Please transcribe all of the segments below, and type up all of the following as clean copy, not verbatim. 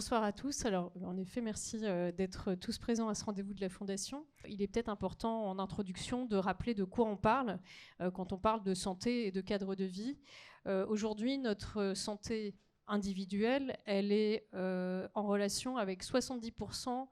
Bonsoir à tous. Alors, en effet, merci d'être tous présents à ce rendez-vous de la Fondation. Il est peut-être important en introduction de rappeler de quoi on parle quand on parle de santé et de cadre de vie. Aujourd'hui, notre santé individuelle, elle est en relation avec 70%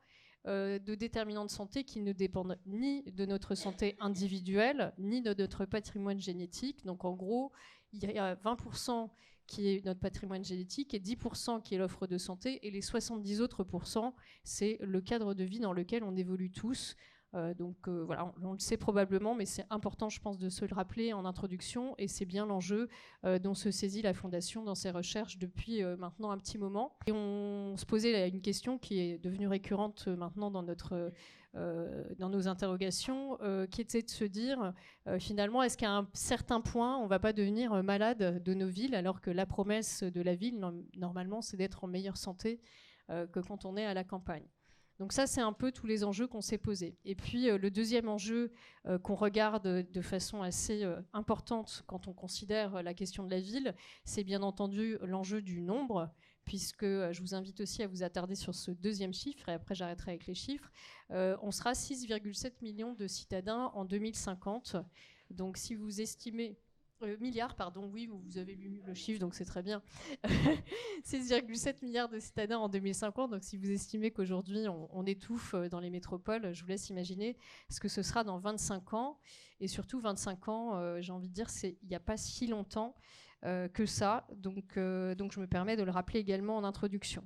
de déterminants de santé qui ne dépendent ni de notre santé individuelle, ni de notre patrimoine génétique. Donc, en gros, il y a 20% qui est notre patrimoine génétique, et 10% qui est l'offre de santé, et les 70 autres pourcents, c'est le cadre de vie dans lequel on évolue tous. Voilà, on le sait probablement, mais c'est important, je pense, de se le rappeler en introduction, et c'est bien l'enjeu dont se saisit la Fondation dans ses recherches depuis maintenant un petit moment. Et on se posait une question qui est devenue récurrente maintenant dans nos interrogations, qui était de se dire finalement, est-ce qu'à un certain point, on ne va pas devenir malade de nos villes, alors que la promesse de la ville, normalement, c'est d'être en meilleure santé que quand on est à la campagne. Donc ça, c'est un peu tous les enjeux qu'on s'est posés. Et puis le deuxième enjeu qu'on regarde de façon assez importante quand on considère la question de la ville, c'est bien entendu l'enjeu du nombre, puisque je vous invite aussi à vous attarder sur ce deuxième chiffre, et après j'arrêterai avec les chiffres. On sera 6,7 millions de citadins en 2050. Donc si vous estimez... milliards, pardon, oui, vous avez lu le chiffre, donc c'est très bien. 6,7 milliards de citadins en 2050, donc si vous estimez qu'aujourd'hui on étouffe dans les métropoles, je vous laisse imaginer ce que ce sera dans 25 ans. Et surtout 25 ans, j'ai envie de dire, il n'y a pas si longtemps que ça, donc je me permets de le rappeler également en introduction.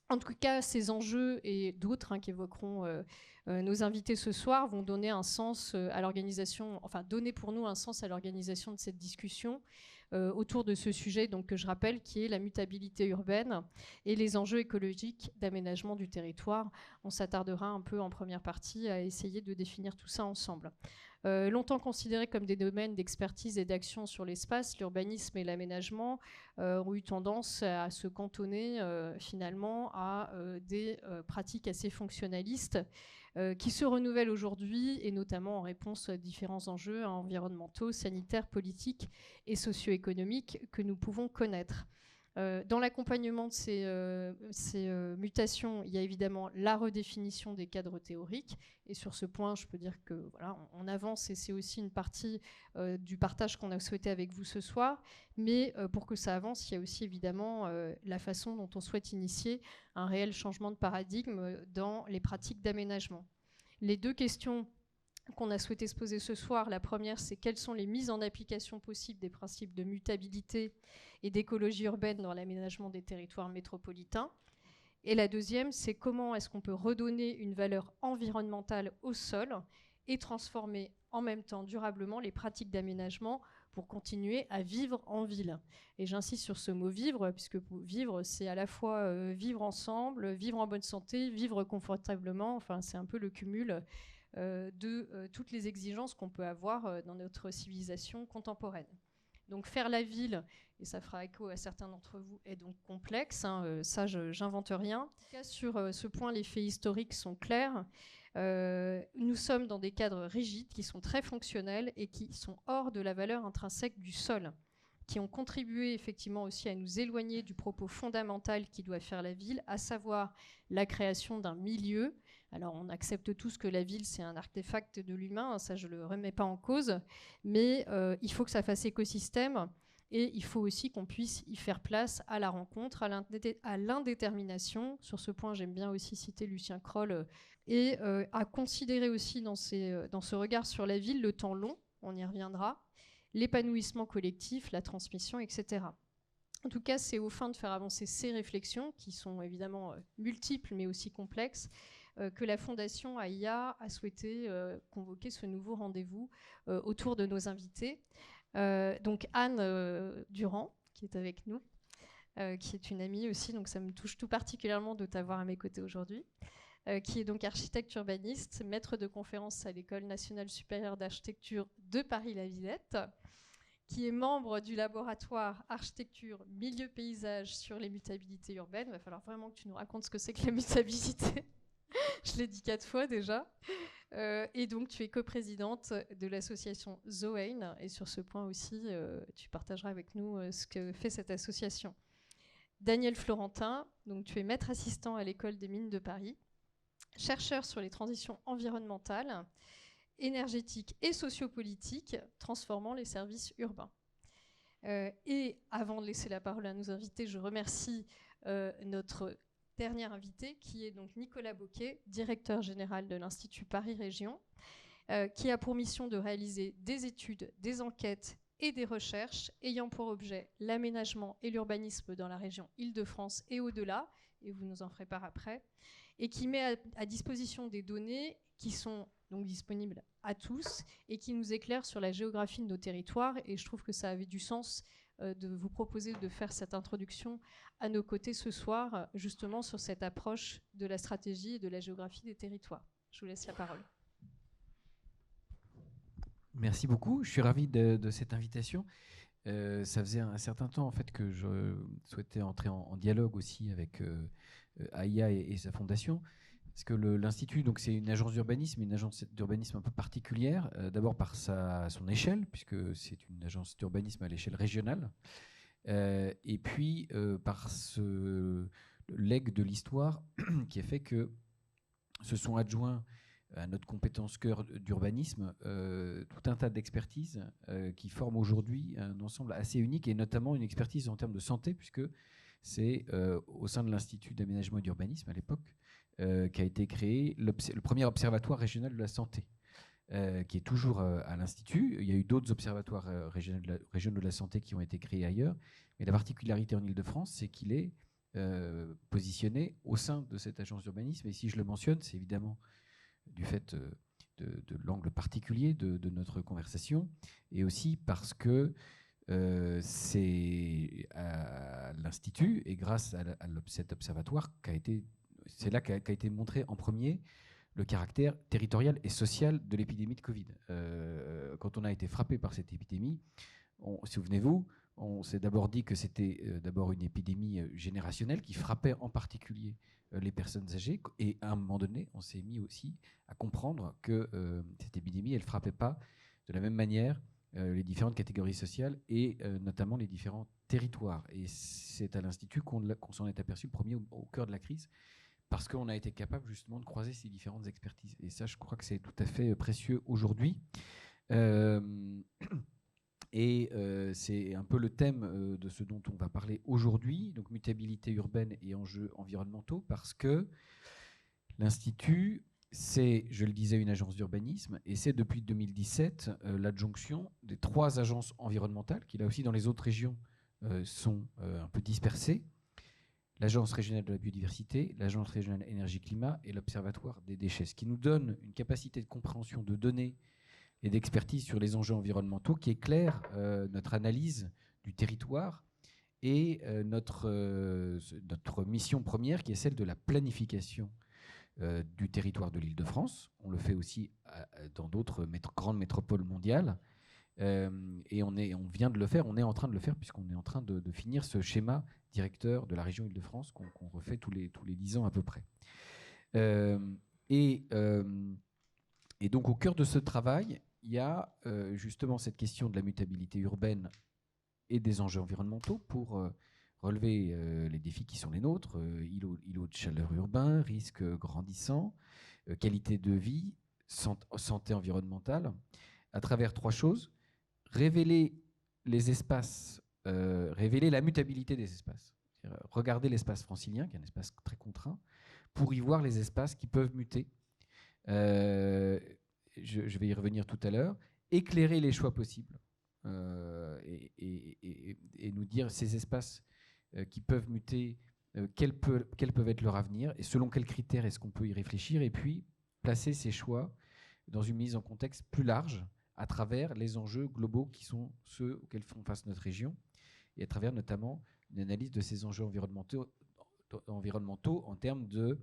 En tout cas, ces enjeux et d'autres qu'évoqueront nos invités ce soir vont donner un sens à l'organisation, enfin donner pour nous un sens à l'organisation de cette discussion autour de ce sujet, donc que je rappelle, qui est la mutabilité urbaine et les enjeux écologiques d'aménagement du territoire. On s'attardera un peu en première partie à essayer de définir tout ça ensemble. Longtemps considérés comme des domaines d'expertise et d'action sur l'espace, l'urbanisme et l'aménagement ont eu tendance à se cantonner finalement à des pratiques assez fonctionnalistes qui se renouvellent aujourd'hui, et notamment en réponse à différents enjeux environnementaux, sanitaires, politiques et socio-économiques que nous pouvons connaître. Dans l'accompagnement de ces mutations, il y a évidemment la redéfinition des cadres théoriques. Et sur ce point, je peux dire que voilà, on avance, et c'est aussi une partie du partage qu'on a souhaité avec vous ce soir. Mais pour que ça avance, il y a aussi évidemment la façon dont on souhaite initier un réel changement de paradigme dans les pratiques d'aménagement. Les deux questions qu'on a souhaité se poser ce soir. La première, c'est quelles sont les mises en application possibles des principes de mutabilité et d'écologie urbaine dans l'aménagement des territoires métropolitains. Et la deuxième, c'est comment est-ce qu'on peut redonner une valeur environnementale au sol et transformer en même temps durablement les pratiques d'aménagement pour continuer à vivre en ville. Et j'insiste sur ce mot vivre, puisque vivre, c'est à la fois vivre ensemble, vivre en bonne santé, vivre confortablement. Enfin, c'est un peu le cumul de toutes les exigences qu'on peut avoir dans notre civilisation contemporaine. Donc faire la ville, et ça fera écho à certains d'entre vous, est donc complexe, ça j'invente rien. En tout cas, sur ce point, les faits historiques sont clairs. Nous sommes dans des cadres rigides qui sont très fonctionnels et qui sont hors de la valeur intrinsèque du sol, qui ont contribué effectivement aussi à nous éloigner du propos fondamental qui doit faire la ville, à savoir la création d'un milieu. Alors on accepte tous que la ville c'est un artefact de l'humain, ça je le remets pas en cause, mais il faut que ça fasse écosystème, et il faut aussi qu'on puisse y faire place à la rencontre, à l'indétermination. Sur ce point, j'aime bien aussi citer Lucien Kroll, et à considérer aussi dans ce regard sur la ville le temps long, on y reviendra, l'épanouissement collectif, la transmission, etc. En tout cas, c'est aux fins de faire avancer ces réflexions, qui sont évidemment multiples mais aussi complexes, que la Fondation AIA a souhaité convoquer ce nouveau rendez-vous autour de nos invités. Donc Anne Durand, qui est avec nous, qui est une amie aussi, donc ça me touche tout particulièrement de t'avoir à mes côtés aujourd'hui. Qui est donc architecte urbaniste, maître de conférences à l'École nationale supérieure d'architecture de Paris-la-Villette, qui est membre du laboratoire architecture milieu paysage sur les mutabilités urbaines. Il va falloir vraiment que tu nous racontes ce que c'est que la mutabilité. Je l'ai dit 4 fois déjà. Et donc tu es coprésidente de l'association Zoein, et sur ce point aussi, tu partageras avec nous ce que fait cette association. Daniel Florentin, donc tu es maître assistant à l'École des mines de Paris, chercheur sur les transitions environnementales, énergétiques et sociopolitiques transformant les services urbains. Et avant de laisser la parole à nos invités, je remercie notre dernier invité, qui est donc Nicolas Bocquet, directeur général de l'Institut Paris Région, qui a pour mission de réaliser des études, des enquêtes et des recherches ayant pour objet l'aménagement et l'urbanisme dans la région Île-de-France et au-delà, et vous nous en ferez part après, et qui met à disposition des données qui sont donc disponibles à tous et qui nous éclairent sur la géographie de nos territoires. Et je trouve que ça avait du sens de vous proposer de faire cette introduction à nos côtés ce soir, justement sur cette approche de la stratégie et de la géographie des territoires. Je vous laisse la parole. Merci beaucoup, je suis ravi de cette invitation. Ça faisait un certain temps en fait que je souhaitais entrer en dialogue aussi avec AIA et sa fondation, parce que l'Institut, donc c'est une agence d'urbanisme un peu particulière, d'abord par son échelle, puisque c'est une agence d'urbanisme à l'échelle régionale, et puis par ce legs de l'histoire qui a fait que se sont adjoints à notre compétence cœur d'urbanisme, tout un tas d'expertises qui forment aujourd'hui un ensemble assez unique, et notamment une expertise en termes de santé, puisque c'est au sein de l'Institut d'aménagement et d'urbanisme à l'époque qu'a été créé le premier observatoire régional de la santé, qui est toujours à l'Institut. Il y a eu d'autres observatoires régionaux de la santé qui ont été créés ailleurs, mais la particularité en Île-de-France, c'est qu'il est positionné au sein de cette agence d'urbanisme. Et si je le mentionne, c'est évidemment du fait de l'angle particulier de notre conversation, et aussi parce que c'est à l'Institut et grâce à cet observatoire c'est là qu'a été montré en premier le caractère territorial et social de l'épidémie de Covid. Quand on a été frappé par cette épidémie, souvenez-vous, on s'est d'abord dit que c'était d'abord une épidémie générationnelle qui frappait en particulier les personnes âgées, et à un moment donné, on s'est mis aussi à comprendre que cette épidémie, elle ne frappait pas de la même manière les différentes catégories sociales et notamment les différents territoires. Et c'est à l'Institut qu'on s'en est aperçu le premier au cœur de la crise, parce qu'on a été capable justement de croiser ces différentes expertises. Et ça, je crois que c'est tout à fait précieux aujourd'hui. Et c'est un peu le thème de ce dont on va parler aujourd'hui, donc mutabilité urbaine et enjeux environnementaux, parce que l'Institut, c'est, je le disais, une agence d'urbanisme, et c'est depuis 2017 l'adjonction des 3 agences environnementales, qui là aussi dans les autres régions sont un peu dispersées: l'Agence régionale de la biodiversité, l'Agence régionale énergie-climat et l'Observatoire des déchets, ce qui nous donne une capacité de compréhension de données et d'expertise sur les enjeux environnementaux qui éclaire notre analyse du territoire et notre mission première, qui est celle de la planification du territoire de l'Île-de-France. On le fait aussi dans d'autres grandes métropoles mondiales, et on vient de le faire, on est en train de le faire, puisqu'on est en train de finir ce schéma directeur de la région Île-de-France qu'on refait tous les 10 ans à peu près. Et donc au cœur de ce travail, il y a justement cette question de la mutabilité urbaine et des enjeux environnementaux pour relever les défis qui sont les nôtres: îlots de chaleur urbains, risques grandissants, qualité de vie, santé environnementale, à travers 3 choses: révéler les espaces, révéler la mutabilité des espaces. Regarder l'espace francilien, qui est un espace très contraint, pour y voir les espaces qui peuvent muter. Je vais y revenir tout à l'heure. Éclairer les choix possibles et nous dire ces espaces qui peuvent muter, quels peuvent être leur avenir et selon quels critères est-ce qu'on peut y réfléchir, et puis placer ces choix dans une mise en contexte plus large à travers les enjeux globaux qui sont ceux auxquels font face notre région, et à travers notamment une analyse de ces enjeux environnementaux en termes de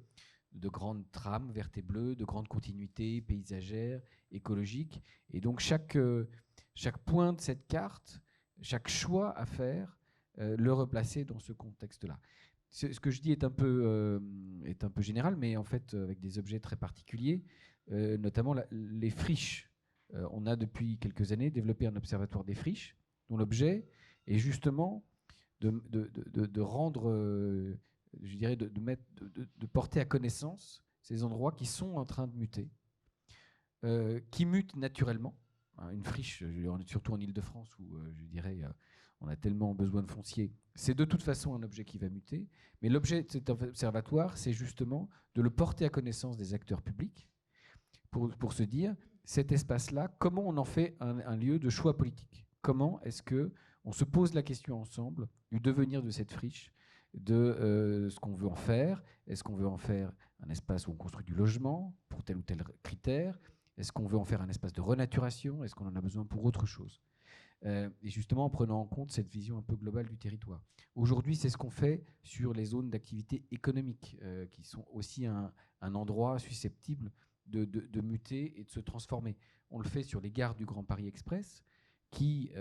grandes trames vertes et bleues, de grandes continuités paysagères, écologiques. Et donc chaque point de cette carte, chaque choix à faire, le replacer dans ce contexte-là. Ce que je dis est un peu général, mais en fait avec des objets très particuliers, notamment les friches. On a depuis quelques années développé un observatoire des friches, dont l'objet est justement de rendre, je dirais, de porter à connaissance ces endroits qui sont en train de muter, qui mutent naturellement. Une friche, surtout en Île-de-France, où je dirais, on a tellement besoin de foncier, c'est de toute façon un objet qui va muter. Mais l'objet de cet observatoire, c'est justement de le porter à connaissance des acteurs publics pour se dire, cet espace-là, comment on en fait un lieu de choix politique? Comment est-ce qu'on se pose la question ensemble du devenir de cette friche, de ce qu'on veut en faire? Est-ce qu'on veut en faire un espace où on construit du logement pour tel ou tel critère? Est-ce qu'on veut en faire un espace de renaturation? Est-ce qu'on en a besoin pour autre chose? Et justement en prenant en compte cette vision un peu globale du territoire. Aujourd'hui, c'est ce qu'on fait sur les zones d'activité économique, qui sont aussi un endroit susceptible de muter et de se transformer. On le fait sur les gares du Grand Paris Express, qui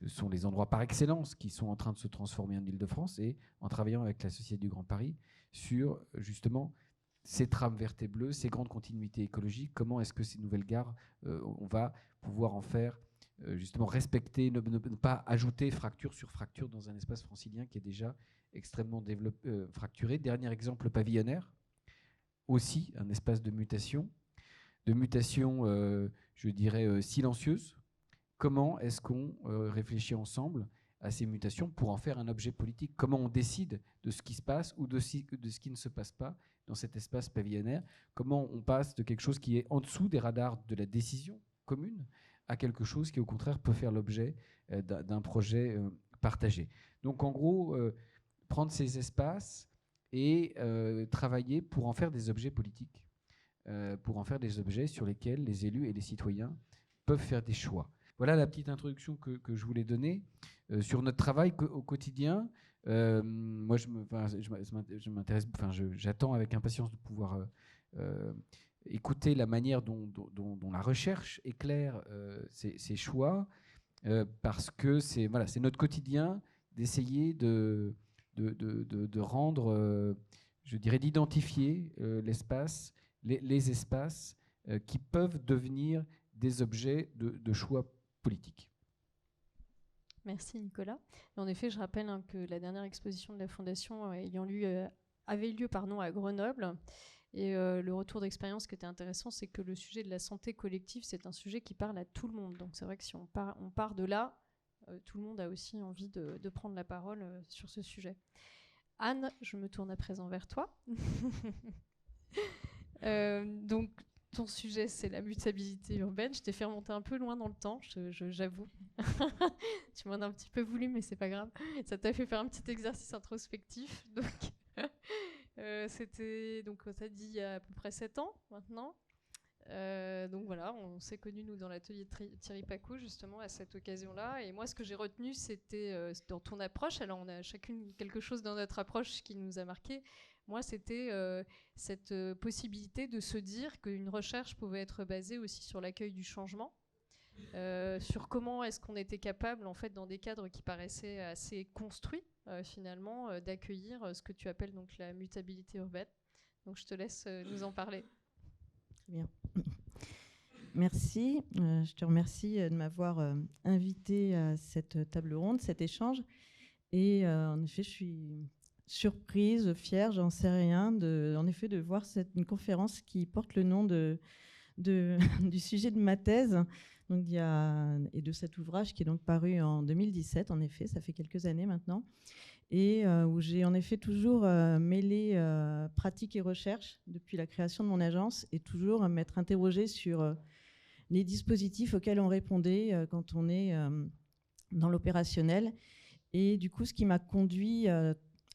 sont les endroits par excellence qui sont en train de se transformer en Île-de-France, et en travaillant avec la Société du Grand Paris sur justement ces trames vertes et bleues, ces grandes continuités écologiques, comment est-ce que ces nouvelles gares, on va pouvoir en faire justement respecter, ne pas ajouter fracture sur fracture dans un espace francilien qui est déjà extrêmement fracturé. Dernier exemple pavillonnaire, aussi un espace de mutation, je dirais, silencieuse. Comment est-ce qu'on réfléchit ensemble à ces mutations pour en faire un objet politique? Comment on décide de ce qui se passe ou de ce qui ne se passe pas dans cet espace pavillonnaire? Comment on passe de quelque chose qui est en dessous des radars de la décision commune à quelque chose qui, au contraire, peut faire l'objet d'un projet partagé? Donc, en gros, prendre ces espaces et travailler pour en faire des objets politiques, pour en faire des objets sur lesquels les élus et les citoyens peuvent faire des choix. Voilà la petite introduction que je voulais donner sur notre travail au quotidien. Moi, j'attends avec impatience de pouvoir écouter la manière dont la recherche éclaire ces choix, parce que c'est notre quotidien d'essayer de rendre, je dirais, d'identifier l'espace, les espaces qui peuvent devenir des objets de choix politique. Merci Nicolas. Et en effet, je rappelle que la dernière exposition de la Fondation avait lieu à Grenoble. Et le retour d'expérience qui était intéressant, c'est que le sujet de la santé collective, c'est un sujet qui parle à tout le monde. Donc c'est vrai que si on part de là, tout le monde a aussi envie de prendre la parole sur ce sujet. Anne, je me tourne à présent vers toi. Donc, ton sujet, c'est la mutabilité urbaine. Je t'ai fait remonter un peu loin dans le temps, j'avoue. Tu m'en as un petit peu voulu, mais c'est pas grave. Ça t'a fait faire un petit exercice introspectif. Donc, c'était, donc, ça dit, il y a à peu près 7 ans maintenant. Donc voilà, on s'est connus, nous, dans l'atelier de Thierry Pacou, justement, à cette occasion-là. Et moi, ce que j'ai retenu, c'était dans ton approche. Alors, on a chacune quelque chose dans notre approche qui nous a marqué. Moi, c'était cette possibilité de se dire qu'une recherche pouvait être basée aussi sur l'accueil du changement, sur comment est-ce qu'on était capable, en fait, dans des cadres qui paraissaient assez construits, finalement, d'accueillir ce que tu appelles donc la mutabilité urbaine. Donc, je te laisse nous en parler. Bien. Merci. Je te remercie de m'avoir invité à cette table ronde, cet échange. Et en effet, je suis surprise, fière, j'en sais rien, en effet, de voir une conférence qui porte le nom du sujet de ma thèse, donc et de cet ouvrage qui est donc paru en 2017. En effet, ça fait quelques années maintenant, et où j'ai en effet toujours mêlé pratique et recherche depuis la création de mon agence, et toujours m'être interrogée sur les dispositifs auxquels on répondait quand on est dans l'opérationnel. Et du coup, ce qui m'a conduit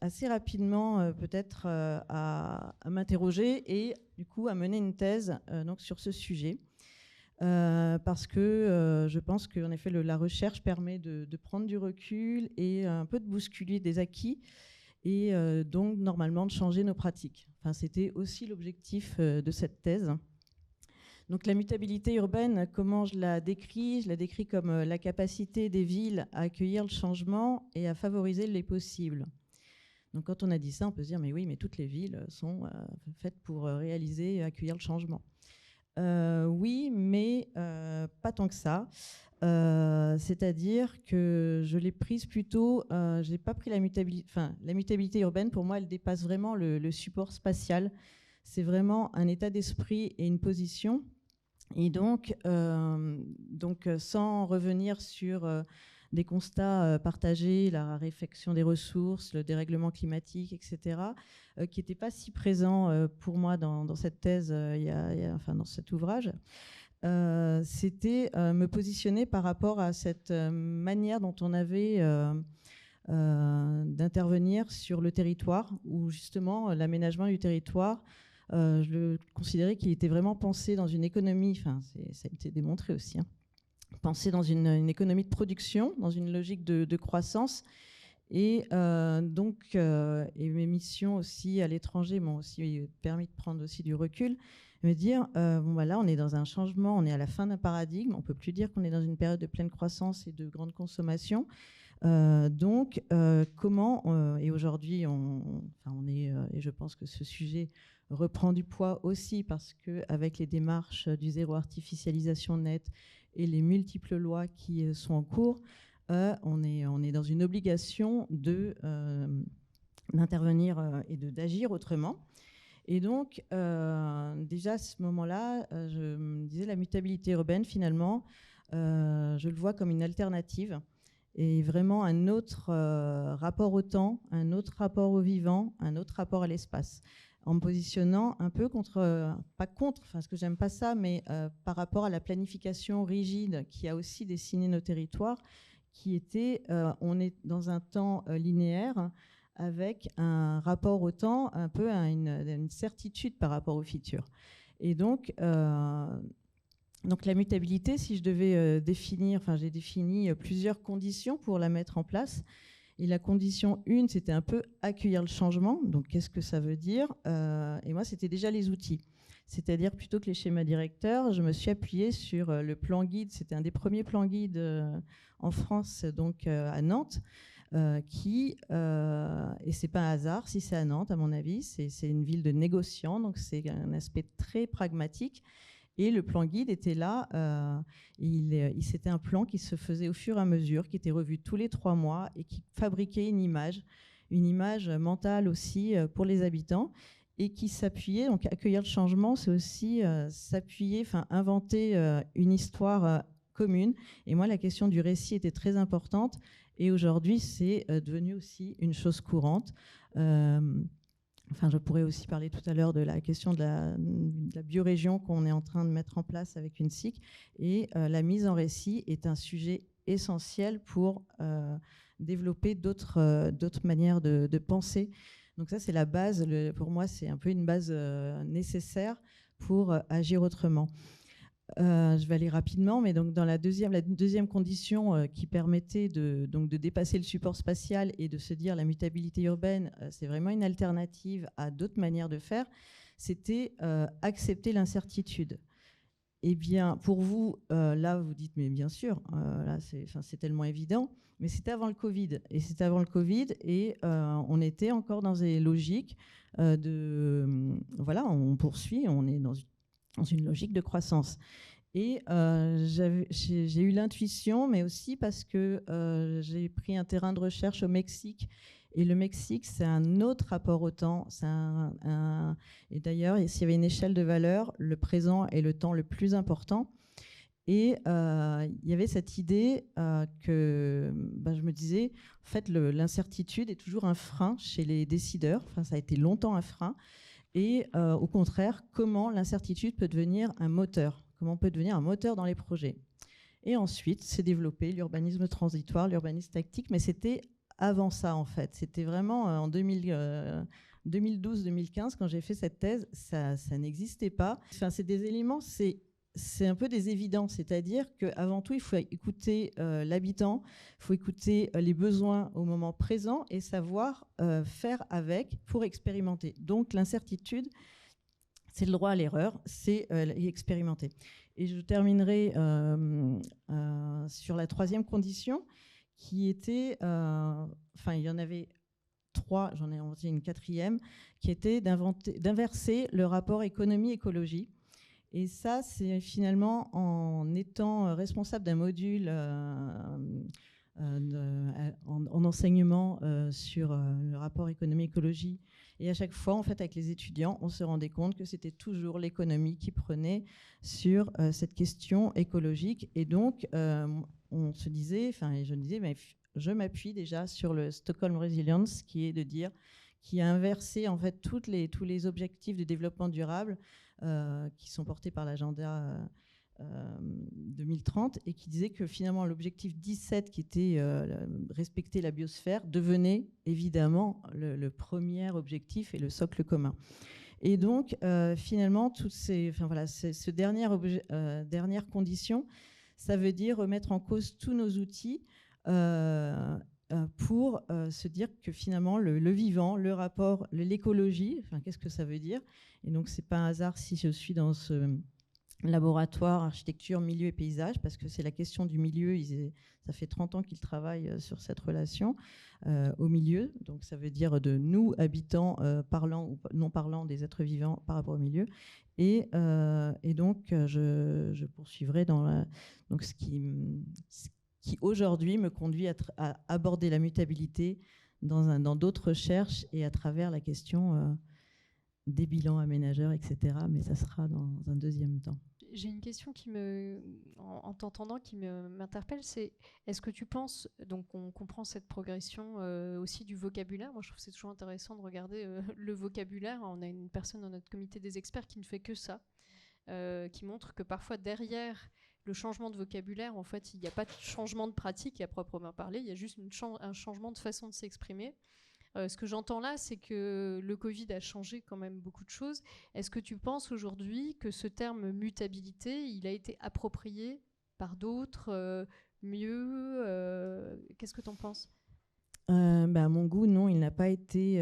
assez rapidement peut-être à m'interroger et du coup à mener une thèse donc sur ce sujet. Parce que je pense qu'en effet, la recherche permet de prendre du recul et un peu de bousculer des acquis, et donc normalement de changer nos pratiques. Enfin, c'était aussi l'objectif de cette thèse. Donc la mutabilité urbaine, comment je la décris? Je la décris comme la capacité des villes à accueillir le changement et à favoriser les possibles. Donc quand on a dit ça, on peut se dire mais oui, mais toutes les villes sont faites pour réaliser et accueillir le changement. Oui, mais pas tant que ça. c'est-à-dire que je l'ai prise plutôt, je n'ai pas pris la mutabilité, enfin la mutabilité urbaine, pour moi, elle dépasse vraiment le support spatial. C'est vraiment un état d'esprit et une position. Et donc sans revenir sur des constats partagés, la raréfaction des ressources, le dérèglement climatique, etc., qui n'étaient pas si présents pour moi dans cette thèse, enfin dans cet ouvrage. C'était me positionner par rapport à cette manière dont on avait d'intervenir sur le territoire, où justement l'aménagement du territoire, je le considérais qu'il était vraiment pensé dans une économie, enfin ça a été démontré aussi, hein, pensé dans une économie de production, dans une logique de croissance. Et et mes missions aussi à l'étranger m'ont aussi permis de prendre aussi du recul, me dire, bon voilà, on est dans un changement, on est à la fin d'un paradigme, on peut plus dire qu'on est dans une période de pleine croissance et de grande consommation. Comment, et aujourd'hui, on est, et je pense que ce sujet reprend du poids aussi parce qu'avec les démarches du zéro artificialisation nette et les multiples lois qui sont en cours, on est dans une obligation d'intervenir et d'agir autrement. Et donc, déjà à ce moment-là, je me disais la mutabilité urbaine, finalement, je le vois comme une alternative et vraiment un autre rapport au temps, un autre rapport au vivant, un autre rapport à l'espace, en me positionnant un peu pas contre, parce que j'aime pas ça, mais par rapport à la planification rigide qui a aussi dessiné nos territoires, qui était, on est dans un temps linéaire avec un rapport au temps un peu à une certitude par rapport au futur. Et donc la mutabilité, si je devais définir, enfin j'ai défini plusieurs conditions pour la mettre en place. Et la condition 1, c'était un peu accueillir le changement. Donc qu'est-ce que ça veut dire? Et moi, c'était déjà les outils. C'est-à-dire plutôt que les schémas directeurs, je me suis appuyée sur le plan guide. C'était un des premiers plans guides en France, donc à Nantes, et c'est pas un hasard si c'est à Nantes, à mon avis, c'est une ville de négociants, donc c'est un aspect très pragmatique. Et le plan guide était là, c'était un plan qui se faisait au fur et à mesure, qui était revu tous les 3 mois et qui fabriquait une image mentale aussi pour les habitants et qui s'appuyait, donc accueillir le changement, c'est aussi s'appuyer, enfin inventer une histoire commune. Et moi, la question du récit était très importante et aujourd'hui, c'est devenu aussi une chose courante. Enfin, je pourrais aussi parler tout à l'heure de la question de la biorégion qu'on est en train de mettre en place avec une SIC. Et la mise en récit est un sujet essentiel pour développer d'autres manières de penser. Donc ça, c'est la base. Pour moi, c'est un peu une base nécessaire pour agir autrement. Je vais aller rapidement, mais donc dans la deuxième condition qui permettait de dépasser le support spatial et de se dire la mutabilité urbaine, c'est vraiment une alternative à d'autres manières de faire, c'était accepter l'incertitude. Eh bien, pour vous, là, vous dites, mais bien sûr, là, c'est tellement évident, mais c'était avant le Covid. Et c'était avant le Covid, et on était encore dans des logiques voilà, on poursuit, on est dans une logique de croissance. Et j'ai eu l'intuition, mais aussi parce que j'ai pris un terrain de recherche au Mexique. Et le Mexique, c'est un autre rapport au temps. Et d'ailleurs, s'il y avait une échelle de valeur, le présent est le temps le plus important. Et il y avait cette idée que je me disais, en fait, l'incertitude est toujours un frein chez les décideurs. Enfin, ça a été longtemps un frein. Et au contraire, comment l'incertitude peut devenir un moteur, comment on peut devenir un moteur dans les projets. Et ensuite, s'est développé l'urbanisme transitoire, l'urbanisme tactique, mais c'était avant ça en fait. C'était vraiment en 2012-2015, quand j'ai fait cette thèse, ça n'existait pas. Enfin, c'est des éléments, c'est un peu des évidences, c'est-à-dire qu'avant tout, il faut écouter l'habitant, il faut écouter les besoins au moment présent et savoir faire avec pour expérimenter. Donc l'incertitude, c'est le droit à l'erreur, c'est expérimenter. Et je terminerai sur la troisième condition, qui était, enfin il y en avait 3, j'en ai inventé une 4e, qui était d'inverser le rapport économie-écologie. Et ça, c'est finalement en étant responsable d'un module en enseignement sur le rapport économie-écologie. Et à chaque fois, en fait, avec les étudiants, on se rendait compte que c'était toujours l'économie qui prenait sur cette question écologique. Et donc, on se disait, et je me disais, mais je m'appuie déjà sur le Stockholm Resilience, qui est de dire, qui a inversé en fait tous les objectifs de développement durable qui sont portés par l'agenda 2030 et qui disait que finalement l'objectif 17 qui était respecter la biosphère devenait évidemment le premier objectif et le socle commun. Et donc finalement ce dernière condition, ça veut dire remettre en cause tous nos outils pour se dire que finalement le vivant, le rapport, l'écologie, qu'est-ce que ça veut dire? Et donc c'est pas un hasard si je suis dans ce laboratoire architecture, milieu et paysage, parce que c'est la question du milieu. Ça fait 30 ans qu'ils travaillent sur cette relation au milieu. Donc ça veut dire de nous, habitants, parlants ou non parlants des êtres vivants par rapport au milieu. Et donc je poursuivrai dans donc ce qui aujourd'hui me conduit à aborder la mutabilité dans d'autres recherches et à travers la question des bilans aménageurs, etc. Mais ça sera dans un deuxième temps. J'ai une question en t'entendant, qui m'interpelle, c'est est-ce que tu penses, donc on comprend cette progression aussi du vocabulaire. Moi je trouve que c'est toujours intéressant de regarder le vocabulaire. On a une personne dans notre comité des experts qui ne fait que ça, qui montre que parfois derrière le changement de vocabulaire, en fait, il n'y a pas de changement de pratique à proprement parler, il y a juste un changement de façon de s'exprimer. Ce que j'entends là, c'est que le Covid a changé quand même beaucoup de choses. Est-ce que tu penses aujourd'hui que ce terme mutabilité, il a été approprié par d'autres mieux Qu'est-ce que tu en penses ? À mon goût, non, il n'a pas été.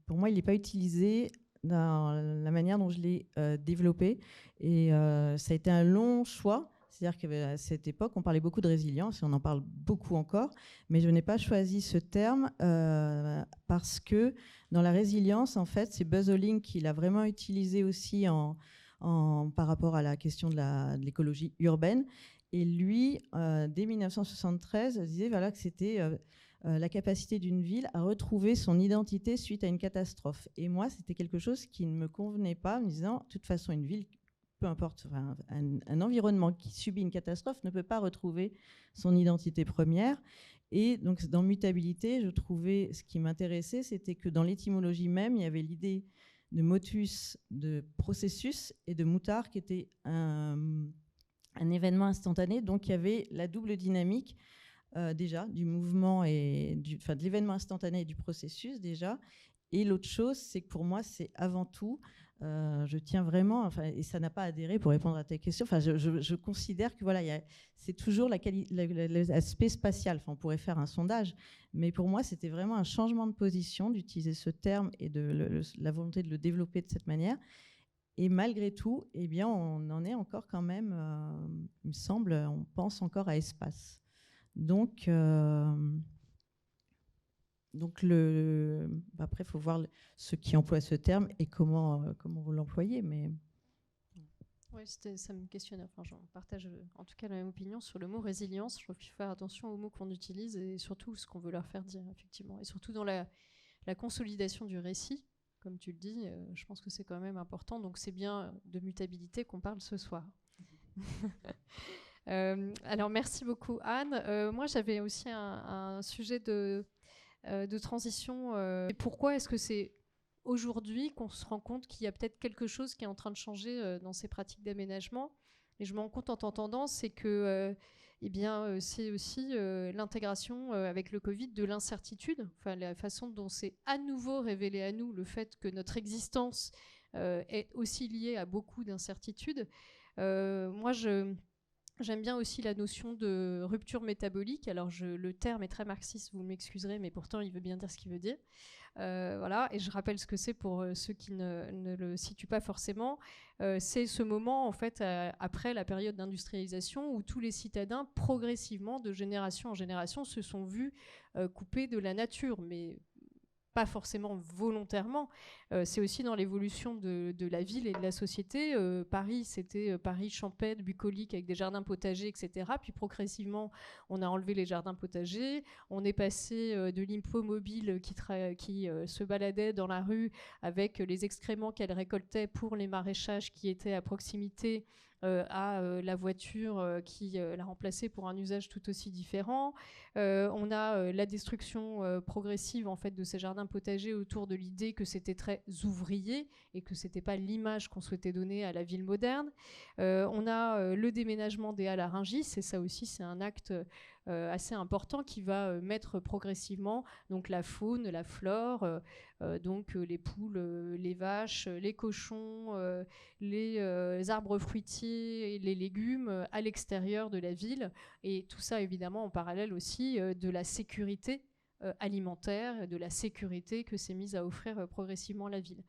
Pour moi, il n'est pas utilisé dans la manière dont je l'ai développé. Et ça a été un long choix. C'est-à-dire qu'à cette époque, on parlait beaucoup de résilience et on en parle beaucoup encore, mais je n'ai pas choisi ce terme parce que dans la résilience, en fait, c'est Buzz Olin qui l'a vraiment utilisé aussi par rapport à la question de l'écologie urbaine. Et lui, dès 1973, disait voilà, que c'était la capacité d'une ville à retrouver son identité suite à une catastrophe. Et moi, c'était quelque chose qui ne me convenait pas, en me disant, de toute façon, une ville, peu importe, un environnement qui subit une catastrophe ne peut pas retrouver son identité première. Et donc, dans mutabilité, je trouvais, ce qui m'intéressait, c'était que dans l'étymologie même, il y avait l'idée de motus, de processus, et de mutar, qui était un événement instantané. Donc, il y avait la double dynamique, déjà, du mouvement et de l'événement instantané et du processus, déjà. Et l'autre chose, c'est que pour moi, c'est avant tout... je tiens vraiment, et ça n'a pas adhéré pour répondre à ta question. Je considère que voilà, c'est toujours l'aspect spatial. On pourrait faire un sondage, mais pour moi, c'était vraiment un changement de position d'utiliser ce terme et la volonté de le développer de cette manière. Et malgré tout, eh bien, on en est encore quand même, il me semble, on pense encore à espace. Donc après, il faut voir ceux qui emploient ce terme et comment vous l'employez. Mais... Oui, ça me questionne. J'en partage en tout cas la même opinion sur le mot résilience. Je trouve qu'il faut faire attention aux mots qu'on utilise et surtout ce qu'on veut leur faire dire, effectivement. Et surtout dans la consolidation du récit, comme tu le dis, je pense que c'est quand même important. Donc c'est bien de mutabilité qu'on parle ce soir. Alors merci beaucoup, Anne. Moi, j'avais aussi un sujet de transition. Et pourquoi est-ce que c'est aujourd'hui qu'on se rend compte qu'il y a peut-être quelque chose qui est en train de changer dans ces pratiques d'aménagement? Et je me rends compte en t'entendant, c'est que c'est aussi l'intégration avec le Covid de l'incertitude, la façon dont c'est à nouveau révélé à nous le fait que notre existence est aussi liée à beaucoup d'incertitudes. Moi, j'aime bien aussi la notion de rupture métabolique. Alors, le terme est très marxiste, vous m'excuserez, mais pourtant, il veut bien dire ce qu'il veut dire. Voilà, et je rappelle ce que c'est pour ceux qui ne le situent pas forcément. C'est ce moment, en fait, après la période d'industrialisation, où tous les citadins, progressivement, de génération en génération, se sont vus coupés de la nature, mais pas forcément volontairement, c'est aussi dans l'évolution de la ville et de la société. Paris, c'était Paris champêtre, bucolique, avec des jardins potagers, etc. Puis progressivement, on a enlevé les jardins potagers. On est passé de l'hippomobile qui se baladait dans la rue avec les excréments qu'elle récoltait pour les maraîchages qui étaient à proximité, à la voiture qui l'a remplacée pour un usage tout aussi différent. On a la destruction progressive en fait, de ces jardins potagers autour de l'idée que c'était très ouvrier et que ce n'était pas l'image qu'on souhaitait donner à la ville moderne. On a le déménagement des halles à Rungis, et ça aussi c'est un acte assez important qui va mettre progressivement donc la faune, la flore, donc les poules, les vaches, les cochons, les arbres fruitiers et les légumes à l'extérieur de la ville, et tout ça évidemment en parallèle aussi de la sécurité alimentaire, de la sécurité que s'est mise à offrir progressivement la ville.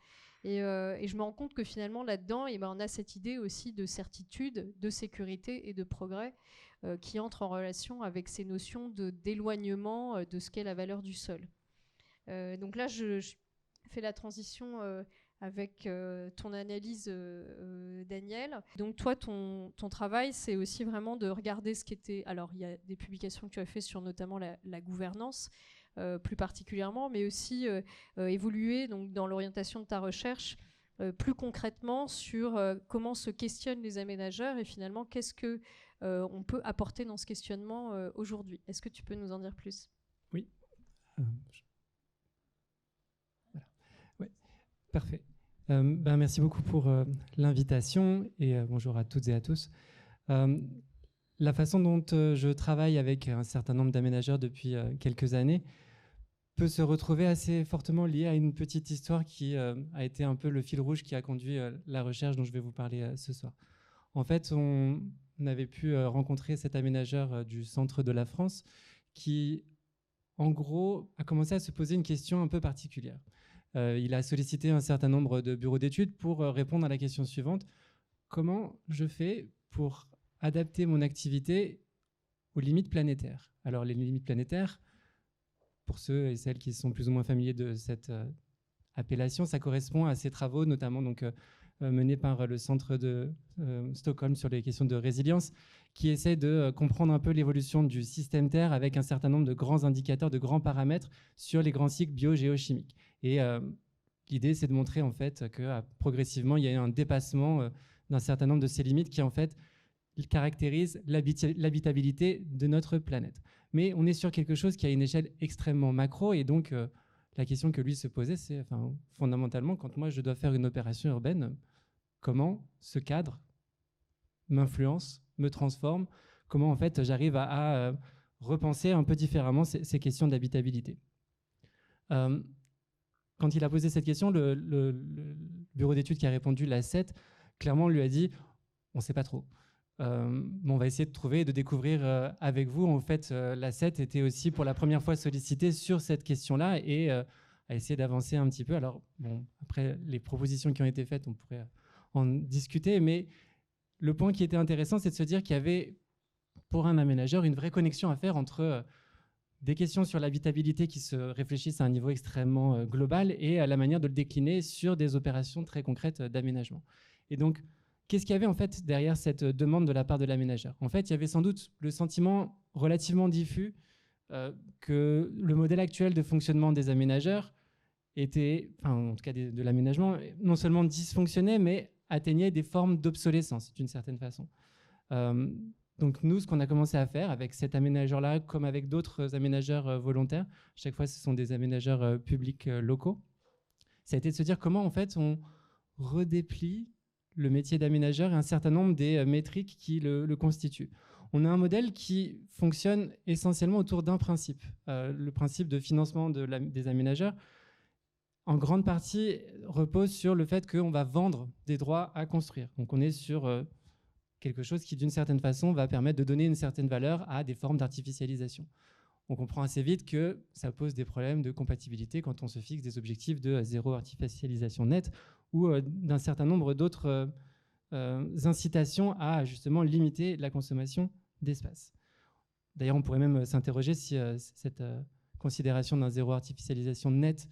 Et je me rends compte que finalement là-dedans, on a cette idée aussi de certitude, de sécurité et de progrès qui entre en relation avec ces notions d'éloignement de ce qu'est la valeur du sol. Donc là, je fais la transition avec ton analyse, Daniel. Donc toi, ton travail, c'est aussi vraiment de regarder ce qui était... Alors, il y a des publications que tu as fait sur notamment la gouvernance, plus particulièrement, mais aussi évoluer donc, dans l'orientation de ta recherche plus concrètement sur comment se questionnent les aménageurs et finalement, qu'est-ce que on peut apporter dans ce questionnement aujourd'hui. Est-ce que tu peux nous en dire plus ? Oui. Voilà. Ouais. Parfait. Merci beaucoup pour l'invitation et bonjour à toutes et à tous. La façon dont je travaille avec un certain nombre d'aménageurs depuis quelques années peut se retrouver assez fortement liée à une petite histoire qui a été un peu le fil rouge qui a conduit la recherche dont je vais vous parler ce soir. En fait, on avait pu rencontrer cet aménageur du centre de la France qui, en gros, a commencé à se poser une question un peu particulière. Il a sollicité un certain nombre de bureaux d'études pour répondre à la question suivante. Comment je fais pour adapter mon activité aux limites planétaires ? Alors, les limites planétaires, pour ceux et celles qui sont plus ou moins familiers de cette appellation, ça correspond à ces travaux, notamment donc, menés par le centre de Stockholm sur les questions de résilience, qui essaie de comprendre un peu l'évolution du système Terre avec un certain nombre de grands indicateurs, de grands paramètres sur les grands cycles biogéochimiques. Et l'idée, c'est de montrer en fait que progressivement, il y a eu un dépassement d'un certain nombre de ces limites qui en fait caractérisent l'habitabilité de notre planète. Mais on est sur quelque chose qui a une échelle extrêmement macro, et donc la question que lui se posait, c'est fondamentalement, quand moi je dois faire une opération urbaine, comment ce cadre m'influence, me transforme, comment en fait j'arrive à repenser un peu différemment ces questions d'habitabilité. Quand il a posé cette question, le bureau d'études qui a répondu, l'A7, clairement lui a dit « on ne sait pas trop ». On va essayer de trouver et de découvrir avec vous. En fait, l'A7 était aussi pour la première fois sollicité sur cette question-là et a essayé d'avancer un petit peu. Alors, bon, après, les propositions qui ont été faites, on pourrait en discuter, mais le point qui était intéressant, c'est de se dire qu'il y avait, pour un aménageur, une vraie connexion à faire entre des questions sur l'habitabilité qui se réfléchissent à un niveau extrêmement global et la manière de le décliner sur des opérations très concrètes d'aménagement. Et donc, qu'est-ce qu'il y avait en fait derrière cette demande de la part de l'aménageur ? En fait, il y avait sans doute le sentiment relativement diffus que le modèle actuel de fonctionnement des aménageurs était, en tout cas de l'aménagement, non seulement dysfonctionnait, mais atteignait des formes d'obsolescence d'une certaine façon. Donc nous, ce qu'on a commencé à faire avec cet aménageur-là, comme avec d'autres aménageurs volontaires, chaque fois ce sont des aménageurs publics locaux, ça a été de se dire comment en fait on redéplie le métier d'aménageur et un certain nombre des métriques qui le constituent. On a un modèle qui fonctionne essentiellement autour d'un principe, le principe de financement des aménageurs, en grande partie repose sur le fait qu'on va vendre des droits à construire. Donc on est sur quelque chose qui d'une certaine façon va permettre de donner une certaine valeur à des formes d'artificialisation. On comprend assez vite que ça pose des problèmes de compatibilité quand on se fixe des objectifs de zéro artificialisation nette ou d'un certain nombre d'autres incitations à justement limiter la consommation d'espace. D'ailleurs, on pourrait même s'interroger si cette considération d'un zéro artificialisation nette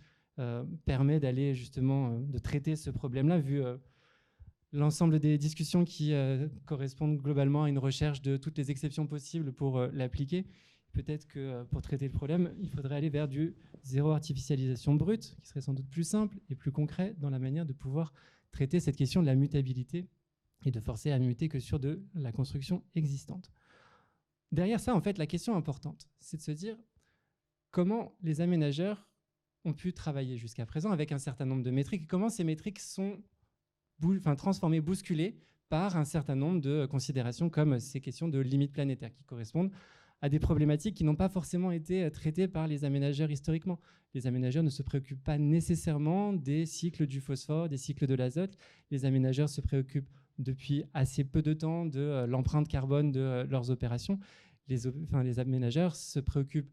permet d'aller justement de traiter ce problème-là, vu l'ensemble des discussions qui correspondent globalement à une recherche de toutes les exceptions possibles pour l'appliquer. Peut-être que pour traiter le problème, il faudrait aller vers du zéro artificialisation brute, qui serait sans doute plus simple et plus concret dans la manière de pouvoir traiter cette question de la mutabilité et de forcer à muter que sur de la construction existante. Derrière ça, en fait, la question importante, c'est de se dire comment les aménageurs ont pu travailler jusqu'à présent avec un certain nombre de métriques et comment ces métriques sont transformées, bousculées par un certain nombre de considérations comme ces questions de limites planétaires qui correspondent à des problématiques qui n'ont pas forcément été traitées par les aménageurs historiquement. Les aménageurs ne se préoccupent pas nécessairement des cycles du phosphore, des cycles de l'azote. Les aménageurs se préoccupent depuis assez peu de temps de l'empreinte carbone de leurs opérations. Les aménageurs se préoccupent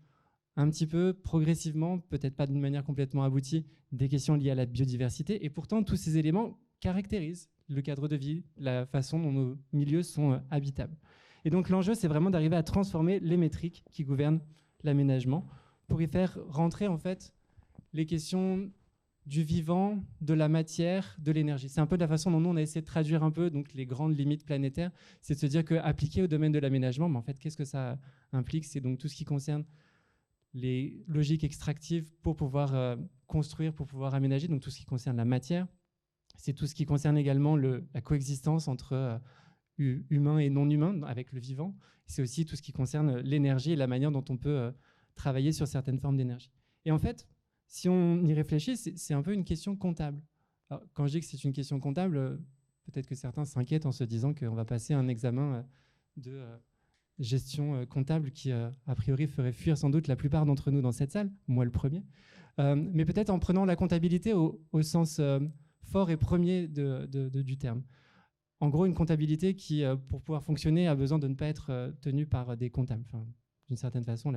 un petit peu progressivement, peut-être pas d'une manière complètement aboutie, des questions liées à la biodiversité. Et pourtant, tous ces éléments caractérisent le cadre de vie, la façon dont nos milieux sont habitables. Et donc l'enjeu, c'est vraiment d'arriver à transformer les métriques qui gouvernent l'aménagement pour y faire rentrer en fait les questions du vivant, de la matière, de l'énergie. C'est un peu de la façon dont nous, on a essayé de traduire un peu donc, les grandes limites planétaires. C'est de se dire qu'appliqué au domaine de l'aménagement, mais en fait, qu'est-ce que ça implique? C'est donc tout ce qui concerne les logiques extractives pour pouvoir construire, pour pouvoir aménager, donc tout ce qui concerne la matière. C'est tout ce qui concerne également la coexistence entre humain et non humain avec le vivant. C'est aussi tout ce qui concerne l'énergie et la manière dont on peut travailler sur certaines formes d'énergie. Et en fait, si on y réfléchit, c'est un peu une question comptable. Alors, quand je dis que c'est une question comptable, peut-être que certains s'inquiètent en se disant qu'on va passer un examen de gestion comptable qui, a priori, ferait fuir sans doute la plupart d'entre nous dans cette salle, moi le premier. Mais peut-être en prenant la comptabilité au sens fort et premier du terme. En gros, une comptabilité qui, pour pouvoir fonctionner, a besoin de ne pas être tenue par des comptables. Enfin, d'une certaine façon,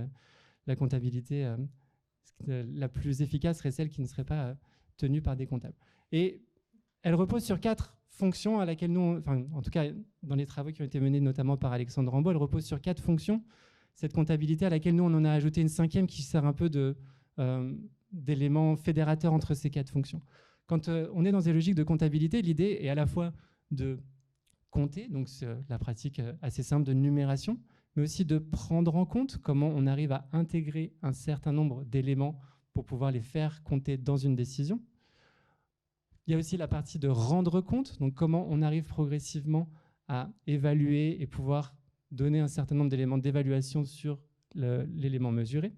la comptabilité la plus efficace serait celle qui ne serait pas tenue par des comptables. Et elle repose sur 4 fonctions à laquelle nous, en tout cas dans les travaux qui ont été menés notamment par Alexandre Rambaud, elle repose sur 4 fonctions. Cette comptabilité à laquelle nous, on en a ajouté une 5e qui sert un peu d'élément fédérateur entre ces 4 fonctions. Quand on est dans des logiques de comptabilité, l'idée est à la fois de compter, donc c'est la pratique assez simple de numération, mais aussi de prendre en compte comment on arrive à intégrer un certain nombre d'éléments pour pouvoir les faire compter dans une décision. Il y a aussi la partie de rendre compte, donc comment on arrive progressivement à évaluer et pouvoir donner un certain nombre d'éléments d'évaluation sur l'élément mesuré.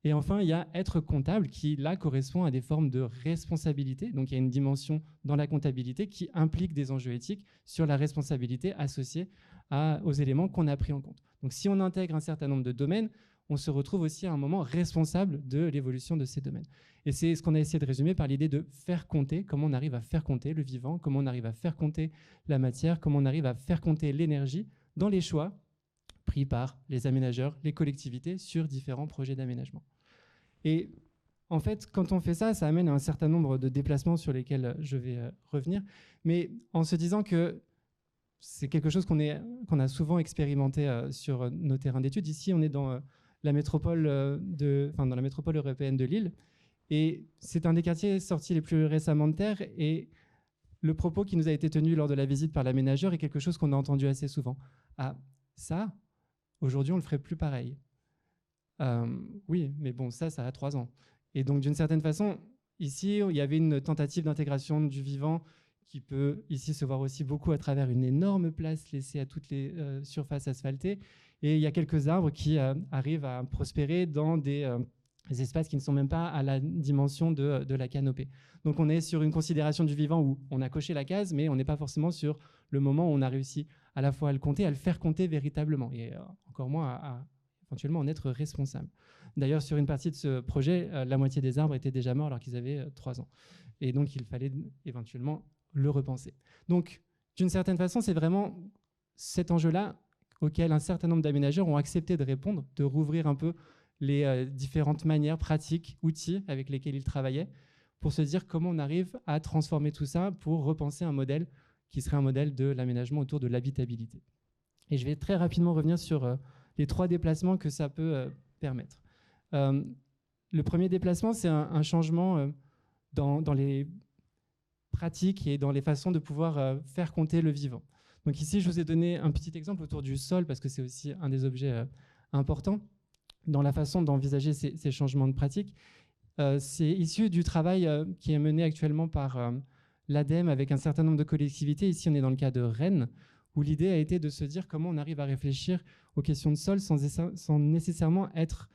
Et enfin, il y a être comptable qui, là, correspond à des formes de responsabilité. Donc, il y a une dimension dans la comptabilité qui implique des enjeux éthiques sur la responsabilité associée aux éléments qu'on a pris en compte. Donc, si on intègre un certain nombre de domaines, on se retrouve aussi à un moment responsable de l'évolution de ces domaines. Et c'est ce qu'on a essayé de résumer par l'idée de faire compter, comment on arrive à faire compter le vivant, comment on arrive à faire compter la matière, comment on arrive à faire compter l'énergie dans les choix pris par les aménageurs, les collectivités sur différents projets d'aménagement. Et en fait, quand on fait ça, ça amène à un certain nombre de déplacements sur lesquels je vais revenir, mais en se disant que c'est quelque chose qu'on a souvent expérimenté sur nos terrains d'études. Ici, on est dans la métropole dans la métropole européenne de Lille, et c'est un des quartiers sortis les plus récemment de terre, et le propos qui nous a été tenu lors de la visite par l'aménageur est quelque chose qu'on a entendu assez souvent. Ah, ça, aujourd'hui, on le ferait plus pareil. Oui, mais bon, ça a 3 ans. Et donc, d'une certaine façon, ici, il y avait une tentative d'intégration du vivant qui peut ici se voir aussi beaucoup à travers une énorme place laissée à toutes les surfaces asphaltées. Et il y a quelques arbres qui arrivent à prospérer dans des espaces qui ne sont même pas à la dimension de la canopée. Donc, on est sur une considération du vivant où on a coché la case, mais on n'est pas forcément sur le moment où on a réussi à la fois à le compter, à le faire compter véritablement, et encore moins à éventuellement en être responsable. D'ailleurs, sur une partie de ce projet, la moitié des arbres étaient déjà morts alors qu'ils avaient 3 ans. Et donc, il fallait éventuellement le repenser. Donc, d'une certaine façon, c'est vraiment cet enjeu-là auquel un certain nombre d'aménageurs ont accepté de répondre, de rouvrir un peu les différentes manières, pratiques, outils avec lesquels ils travaillaient, pour se dire comment on arrive à transformer tout ça pour repenser un modèle qui serait un modèle de l'aménagement autour de l'habitabilité. Et je vais très rapidement revenir sur les 3 déplacements que ça peut permettre. Le premier déplacement, c'est un changement dans les pratiques et dans les façons de pouvoir faire compter le vivant. Donc ici, je vous ai donné un petit exemple autour du sol, parce que c'est aussi un des objets importants dans la façon d'envisager ces changements de pratique. C'est issu du travail qui est mené actuellement par l'ADEME avec un certain nombre de collectivités. Ici, on est dans le cas de Rennes, où l'idée a été de se dire comment on arrive à réfléchir aux questions de sol sans nécessairement être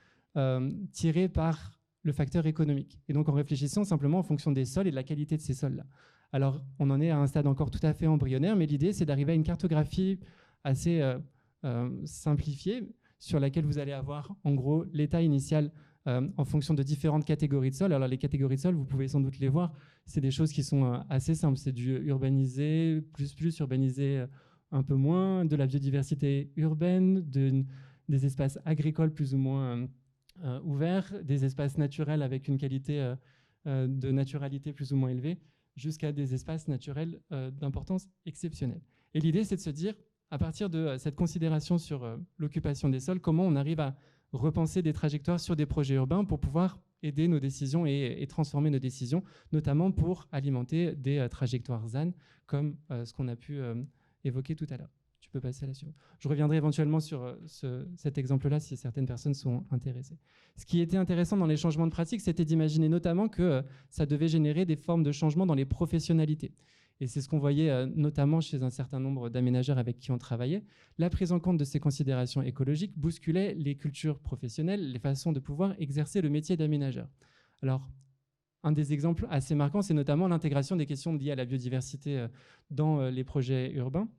tiré par le facteur économique. Et donc en réfléchissant simplement en fonction des sols et de la qualité de ces sols-là. Alors on en est à un stade encore tout à fait embryonnaire, mais l'idée c'est d'arriver à une cartographie assez simplifiée sur laquelle vous allez avoir en gros l'état initial en fonction de différentes catégories de sol. Alors les catégories de sol, vous pouvez sans doute les voir, c'est des choses qui sont assez simples. C'est du urbanisé, plus urbanisé un peu moins, de la biodiversité urbaine, des espaces agricoles plus ou moins ouverts, des espaces naturels avec une qualité de naturalité plus ou moins élevée, jusqu'à des espaces naturels d'importance exceptionnelle. Et l'idée, c'est de se dire, à partir de cette considération sur l'occupation des sols, comment on arrive à repenser des trajectoires sur des projets urbains pour pouvoir aider nos décisions et transformer nos décisions, notamment pour alimenter des trajectoires ZAN, comme ce qu'on a pu évoquer tout à l'heure. Tu peux passer à la suivante. Je reviendrai éventuellement sur cet exemple-là si certaines personnes sont intéressées. Ce qui était intéressant dans les changements de pratique, c'était d'imaginer notamment que ça devait générer des formes de changement dans les professionnalités. Et c'est ce qu'on voyait notamment chez un certain nombre d'aménageurs avec qui on travaillait. La prise en compte de ces considérations écologiques bousculait les cultures professionnelles, les façons de pouvoir exercer le métier d'aménageur. Alors, un des exemples assez marquants, c'est notamment l'intégration des questions liées à la biodiversité dans les projets urbains.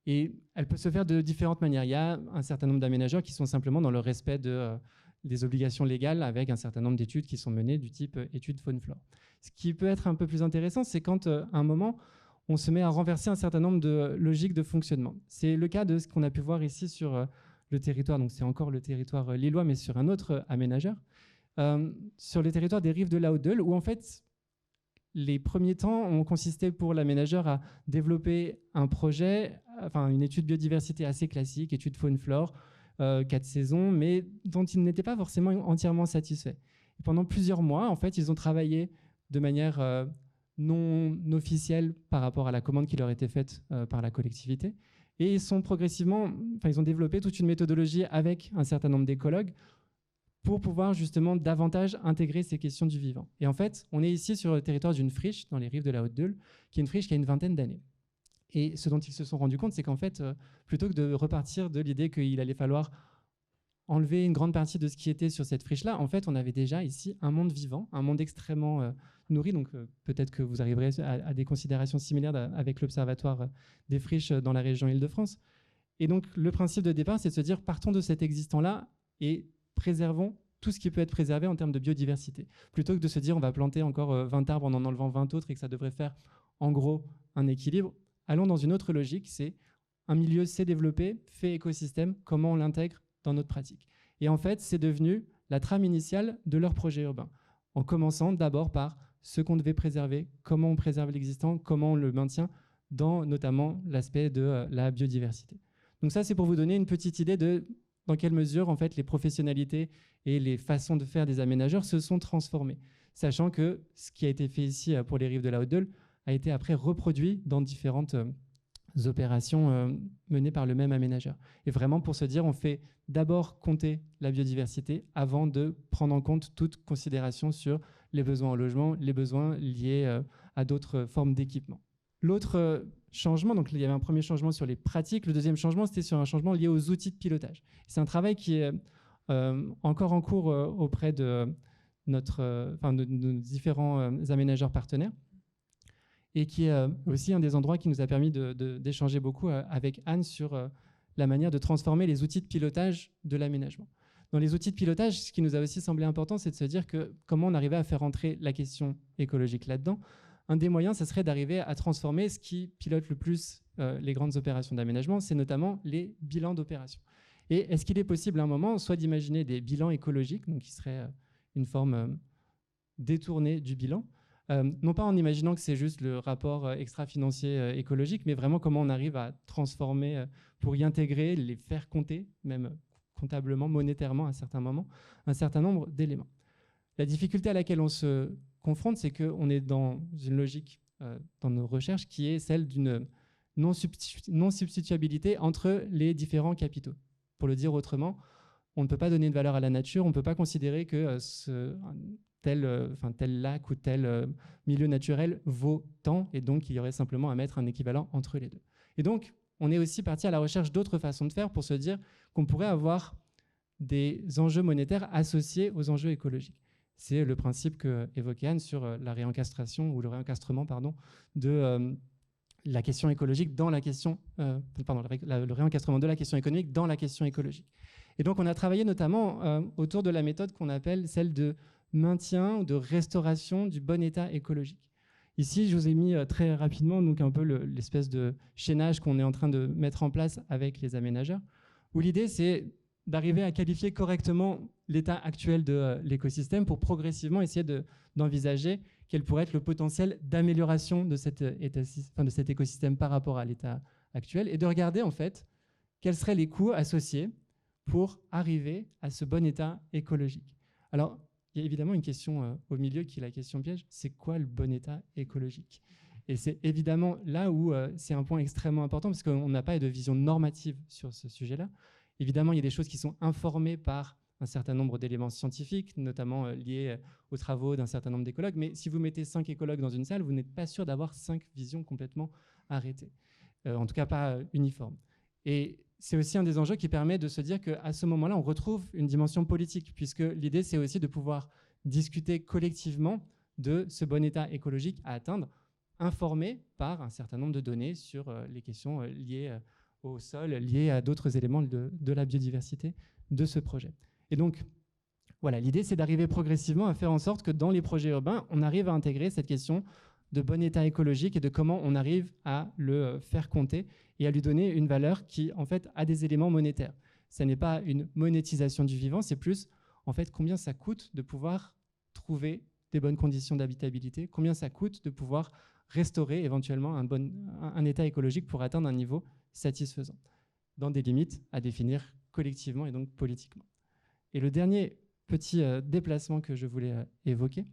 Et elle peut se faire de différentes manières. Il y a un certain nombre d'aménageurs qui sont simplement dans le respect des obligations légales avec un certain nombre d'études qui sont menées du type études faune-flore. Ce qui peut être un peu plus intéressant, c'est quand, à un moment, on se met à renverser un certain nombre de logiques de fonctionnement. C'est le cas de ce qu'on a pu voir ici sur le territoire, donc c'est encore le territoire lillois, mais sur un autre aménageur, sur les territoires des rives de la Haute-Deule, où en fait, les premiers temps ont consisté pour l'aménageur à développer un projet, enfin une étude biodiversité assez classique, étude faune-flore, 4 saisons, mais dont ils n'étaient pas forcément entièrement satisfaits. Et pendant plusieurs mois, en fait, ils ont travaillé de manière non officielle par rapport à la commande qui leur était faite par la collectivité. Et ils ont développé toute une méthodologie avec un certain nombre d'écologues pour pouvoir justement davantage intégrer ces questions du vivant. Et en fait, on est ici sur le territoire d'une friche, dans les rives de la Haute-Deule, qui est une friche qui a une vingtaine d'années. Et ce dont ils se sont rendus compte, c'est qu'en fait, plutôt que de repartir de l'idée qu'il allait falloir enlever une grande partie de ce qui était sur cette friche-là, en fait, on avait déjà ici un monde vivant, un monde extrêmement nourri. Donc peut-être que vous arriverez à des considérations similaires avec l'Observatoire des friches dans la région Île-de-France. Et donc le principe de départ, c'est de se dire, partons de cet existant-là et préservons tout ce qui peut être préservé en termes de biodiversité. Plutôt que de se dire, on va planter encore 20 arbres en enlevant 20 autres et que ça devrait faire en gros un équilibre, allons dans une autre logique, c'est un milieu s'est développé, fait écosystème, comment on l'intègre dans notre pratique. Et en fait, c'est devenu la trame initiale de leur projet urbain, en commençant d'abord par ce qu'on devait préserver, comment on préserve l'existant, comment on le maintient, dans notamment l'aspect de la biodiversité. Donc ça, c'est pour vous donner une petite idée de dans quelle mesure en fait, les professionnalités et les façons de faire des aménageurs se sont transformées, sachant que ce qui a été fait ici pour les rives de la Haute-Deule a été après reproduit dans différentes opérations menées par le même aménageur. Et vraiment pour se dire, on fait d'abord compter la biodiversité avant de prendre en compte toute considération sur les besoins en logement, les besoins liés à d'autres formes d'équipement. L'autre changement, donc il y avait un premier changement sur les pratiques, le deuxième changement c'était sur un changement lié aux outils de pilotage. C'est un travail qui est encore en cours auprès de nos différents aménageurs partenaires, et qui est aussi un des endroits qui nous a permis d'échanger beaucoup avec Anne sur la manière de transformer les outils de pilotage de l'aménagement. Dans les outils de pilotage, ce qui nous a aussi semblé important, c'est de se dire que comment on arrivait à faire entrer la question écologique là-dedans. Un des moyens, ça serait d'arriver à transformer ce qui pilote le plus les grandes opérations d'aménagement, c'est notamment les bilans d'opération. Et est-ce qu'il est possible à un moment soit d'imaginer des bilans écologiques, donc qui seraient une forme détournée du bilan, non pas en imaginant que c'est juste le rapport extra-financier écologique, mais vraiment comment on arrive à transformer, pour y intégrer, les faire compter, même comptablement, monétairement à certains moments, un certain nombre d'éléments. La difficulté à laquelle on se confronte, c'est qu'on est dans une logique dans nos recherches qui est celle d'une non-substituabilité entre les différents capitaux. Pour le dire autrement, on ne peut pas donner une valeur à la nature, on ne peut pas considérer que tel lac ou tel milieu naturel vaut tant, et donc il y aurait simplement à mettre un équivalent entre les deux. Et donc, on est aussi parti à la recherche d'autres façons de faire pour se dire qu'on pourrait avoir des enjeux monétaires associés aux enjeux écologiques. C'est le principe qu'évoquait Anne sur la réencastration ou le réencastrement de la question écologique dans la question, le réencastrement de la question économique dans la question écologique. Et donc on a travaillé notamment autour de la méthode qu'on appelle celle de maintien ou de restauration du bon état écologique. Ici, je vous ai mis très rapidement donc un peu l'espèce de chaînage qu'on est en train de mettre en place avec les aménageurs, où l'idée c'est d'arriver à qualifier correctement l'état actuel de l'écosystème pour progressivement essayer d'envisager quel pourrait être le potentiel d'amélioration de cet écosystème par rapport à l'état actuel, et de regarder en fait quels seraient les coûts associés pour arriver à ce bon état écologique. Alors, il y a évidemment une question au milieu qui est la question piège, c'est quoi le bon état écologique? Et c'est évidemment là où c'est un point extrêmement important, parce qu'on n'a pas de vision normative sur ce sujet-là. Évidemment, il y a des choses qui sont informées par un certain nombre d'éléments scientifiques, notamment liés aux travaux d'un certain nombre d'écologues, mais si vous mettez 5 écologues dans une salle, vous n'êtes pas sûr d'avoir 5 visions complètement arrêtées, en tout cas pas uniformes. Et c'est aussi un des enjeux qui permet de se dire qu'à ce moment-là, on retrouve une dimension politique, puisque l'idée, c'est aussi de pouvoir discuter collectivement de ce bon état écologique à atteindre, informé par un certain nombre de données sur les questions liées au sol, liées à d'autres éléments de la biodiversité de ce projet. Et donc, voilà, l'idée, c'est d'arriver progressivement à faire en sorte que dans les projets urbains, on arrive à intégrer cette question de bon état écologique et de comment on arrive à le faire compter et à lui donner une valeur qui, en fait, a des éléments monétaires. Ce n'est pas une monétisation du vivant, c'est plus, en fait, combien ça coûte de pouvoir trouver des bonnes conditions d'habitabilité, combien ça coûte de pouvoir restaurer éventuellement un état écologique pour atteindre un niveau satisfaisant, dans des limites à définir collectivement et donc politiquement. Et le dernier petit déplacement que je voulais évoquer,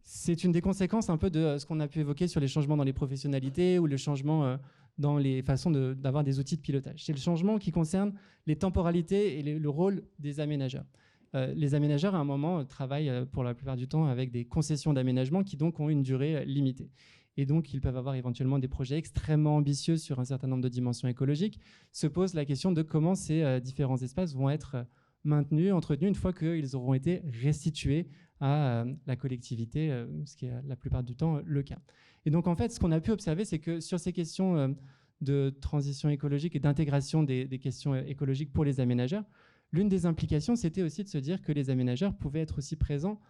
c'est une des conséquences un peu de ce qu'on a pu évoquer sur les changements dans les professionnalités ou le changement dans les façons d'avoir des outils de pilotage. C'est le changement qui concerne les temporalités et le rôle des aménageurs. Les aménageurs, à un moment, travaillent pour la plupart du temps avec des concessions d'aménagement qui donc ont une durée limitée. Et donc, ils peuvent avoir éventuellement des projets extrêmement ambitieux sur un certain nombre de dimensions écologiques. Se pose la question de comment ces différents espaces vont être maintenus, entretenus, une fois qu'ils auront été restitués à la collectivité, ce qui est la plupart du temps le cas. Et donc, en fait, ce qu'on a pu observer, c'est que sur ces questions de transition écologique et d'intégration des questions écologiques pour les aménageurs, l'une des implications, c'était aussi de se dire que les aménageurs pouvaient être aussi présents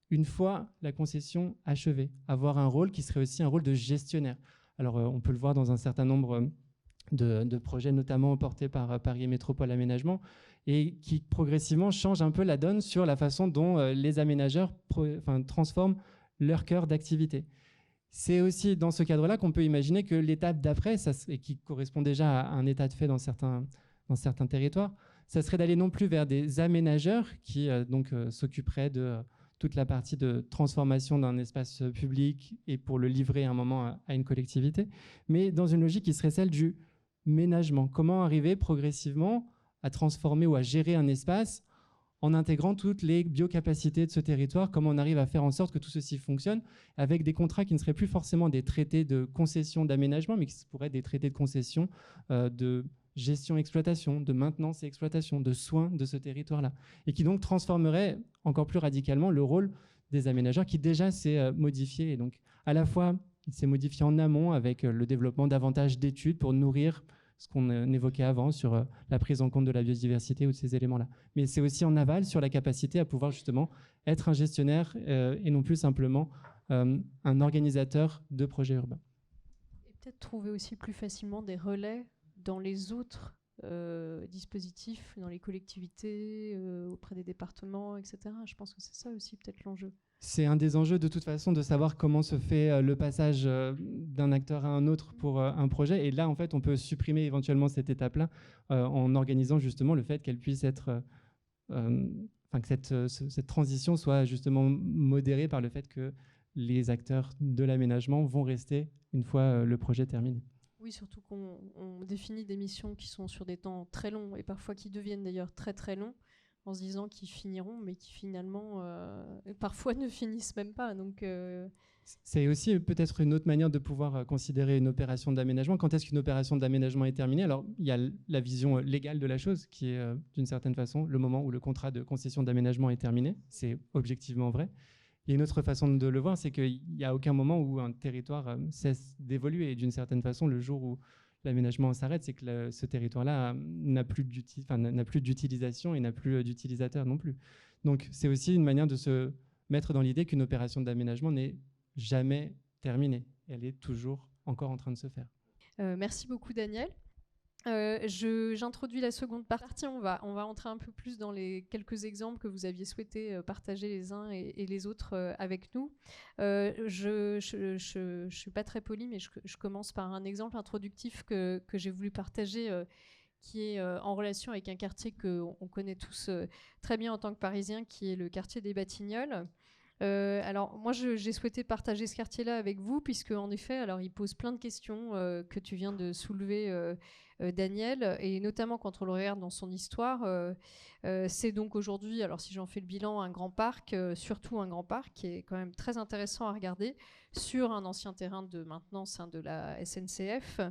une fois la concession achevée, avoir un rôle qui serait aussi un rôle de gestionnaire. Alors, on peut le voir dans un certain nombre de projets, notamment portés par Paris Métropole Aménagement, et qui progressivement changent un peu la donne sur la façon dont les aménageurs transforment leur cœur d'activité. C'est aussi dans ce cadre-là qu'on peut imaginer que l'étape d'après, et qui correspond déjà à un état de fait dans certains territoires, ça serait d'aller non plus vers des aménageurs qui s'occuperaient de toute la partie de transformation d'un espace public et pour le livrer à un moment à une collectivité, mais dans une logique qui serait celle du ménagement. Comment arriver progressivement à transformer ou à gérer un espace en intégrant toutes les biocapacités de ce territoire, comment on arrive à faire en sorte que tout ceci fonctionne avec des contrats qui ne seraient plus forcément des traités de concession d'aménagement, mais qui pourraient être des traités de concession de gestion-exploitation, de maintenance et exploitation, de soins de ce territoire-là, et qui donc transformerait encore plus radicalement le rôle des aménageurs qui déjà s'est modifié. Et donc, à la fois, il s'est modifié en amont avec le développement davantage d'études pour nourrir ce qu'on évoquait avant sur la prise en compte de la biodiversité ou de ces éléments-là. Mais c'est aussi en aval sur la capacité à pouvoir justement être un gestionnaire et non plus simplement un organisateur de projets urbains. Et peut-être trouver aussi plus facilement des relais dans les autres dispositifs, dans les collectivités, auprès des départements, etc. Je pense que c'est ça aussi peut-être l'enjeu. C'est un des enjeux de toute façon de savoir comment se fait le passage d'un acteur à un autre pour un projet. Et là, en fait, on peut supprimer éventuellement cette étape-là en organisant justement le fait qu'elle puisse être que cette transition soit justement modérée par le fait que les acteurs de l'aménagement vont rester une fois le projet terminé. Oui, surtout qu'on définit des missions qui sont sur des temps très longs et parfois qui deviennent d'ailleurs très très longs en se disant qu'ils finiront, mais qui finalement parfois ne finissent même pas. Donc, c'est aussi peut-être une autre manière de pouvoir considérer une opération d'aménagement. Quand est-ce qu'une opération d'aménagement est terminée? Alors, il y a la vision légale de la chose qui est d'une certaine façon le moment où le contrat de concession d'aménagement est terminé. C'est objectivement vrai. Il y a une autre façon de le voir, c'est qu'il n'y a aucun moment où un territoire cesse d'évoluer. Et d'une certaine façon, le jour où l'aménagement s'arrête, c'est que ce territoire-là n'a plus d'utilisation et n'a plus d'utilisateurs non plus. Donc, c'est aussi une manière de se mettre dans l'idée qu'une opération d'aménagement n'est jamais terminée. Elle est toujours encore en train de se faire. Merci beaucoup, Daniel. J'introduis la seconde partie. On va entrer un peu plus dans les quelques exemples que vous aviez souhaité partager les uns et les autres avec nous. Je suis pas très polie, mais je commence par un exemple introductif que j'ai voulu partager, qui est en relation avec un quartier qu'on connaît tous très bien en tant que Parisiens, qui est le quartier des Batignolles. Alors moi j'ai souhaité partager ce quartier-là avec vous puisque en effet alors il pose plein de questions que tu viens de soulever Daniel, et notamment quand on le regarde dans son histoire, c'est donc aujourd'hui, alors si j'en fais le bilan, un grand parc, surtout un grand parc qui est quand même très intéressant à regarder, sur un ancien terrain de maintenance de la SNCF,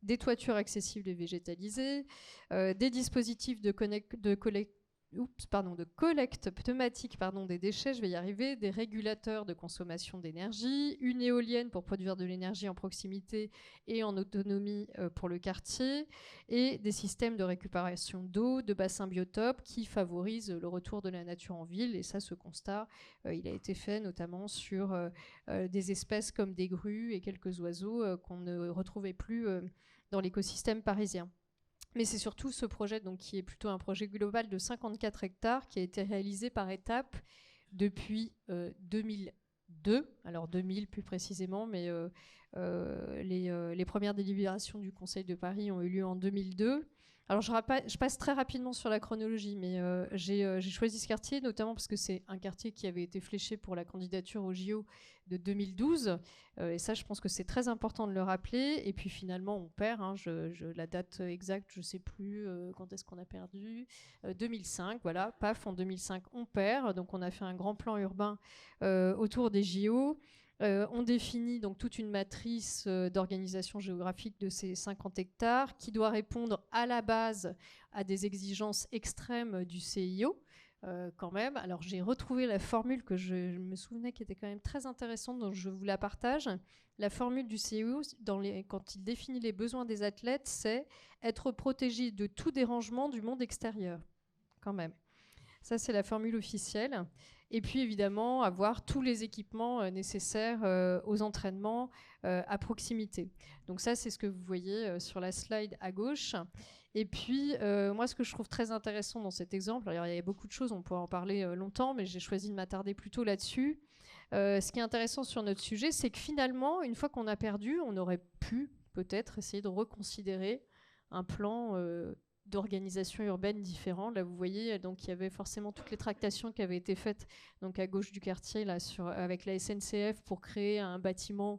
des toitures accessibles et végétalisées, des dispositifs de collecte pneumatique des déchets, je vais y arriver, des régulateurs de consommation d'énergie, une éolienne pour produire de l'énergie en proximité et en autonomie pour le quartier, et des systèmes de récupération d'eau, de bassins biotopes qui favorisent le retour de la nature en ville. Et ça, ce constat, il a été fait notamment sur des espèces comme des grues et quelques oiseaux qu'on ne retrouvait plus dans l'écosystème parisien. Mais c'est surtout ce projet donc, qui est plutôt un projet global de 54 hectares qui a été réalisé par étapes depuis 2002, alors 2000 plus précisément, mais les premières délibérations du Conseil de Paris ont eu lieu en 2002. Alors je passe très rapidement sur la chronologie, mais j'ai choisi ce quartier notamment parce que c'est un quartier qui avait été fléché pour la candidature au JO de 2012, et ça je pense que c'est très important de le rappeler. Et puis finalement on perd, la date exacte je ne sais plus quand est-ce qu'on a perdu, 2005, voilà, paf, en 2005 on perd, donc on a fait un grand plan urbain autour des JO. On définit donc toute une matrice d'organisation géographique de ces 50 hectares qui doit répondre à la base à des exigences extrêmes du CIO quand même. Alors j'ai retrouvé la formule que je me souvenais qui était quand même très intéressante, donc je vous la partage. La formule du CIO, quand il définit les besoins des athlètes, c'est être protégé de tout dérangement du monde extérieur, quand même. Ça, c'est la formule officielle. Et puis, évidemment, avoir tous les équipements nécessaires aux entraînements à proximité. Donc ça, c'est ce que vous voyez sur la slide à gauche. Et puis, moi, ce que je trouve très intéressant dans cet exemple, alors, il y a beaucoup de choses, on pourrait en parler longtemps, mais j'ai choisi de m'attarder plutôt là-dessus. Ce qui est intéressant sur notre sujet, c'est que finalement, une fois qu'on a perdu, on aurait pu peut-être essayer de reconsidérer un plan d'organisation urbaine différents. Là, vous voyez, donc il y avait forcément toutes les tractations qui avaient été faites donc à gauche du quartier, là, avec la SNCF pour créer un bâtiment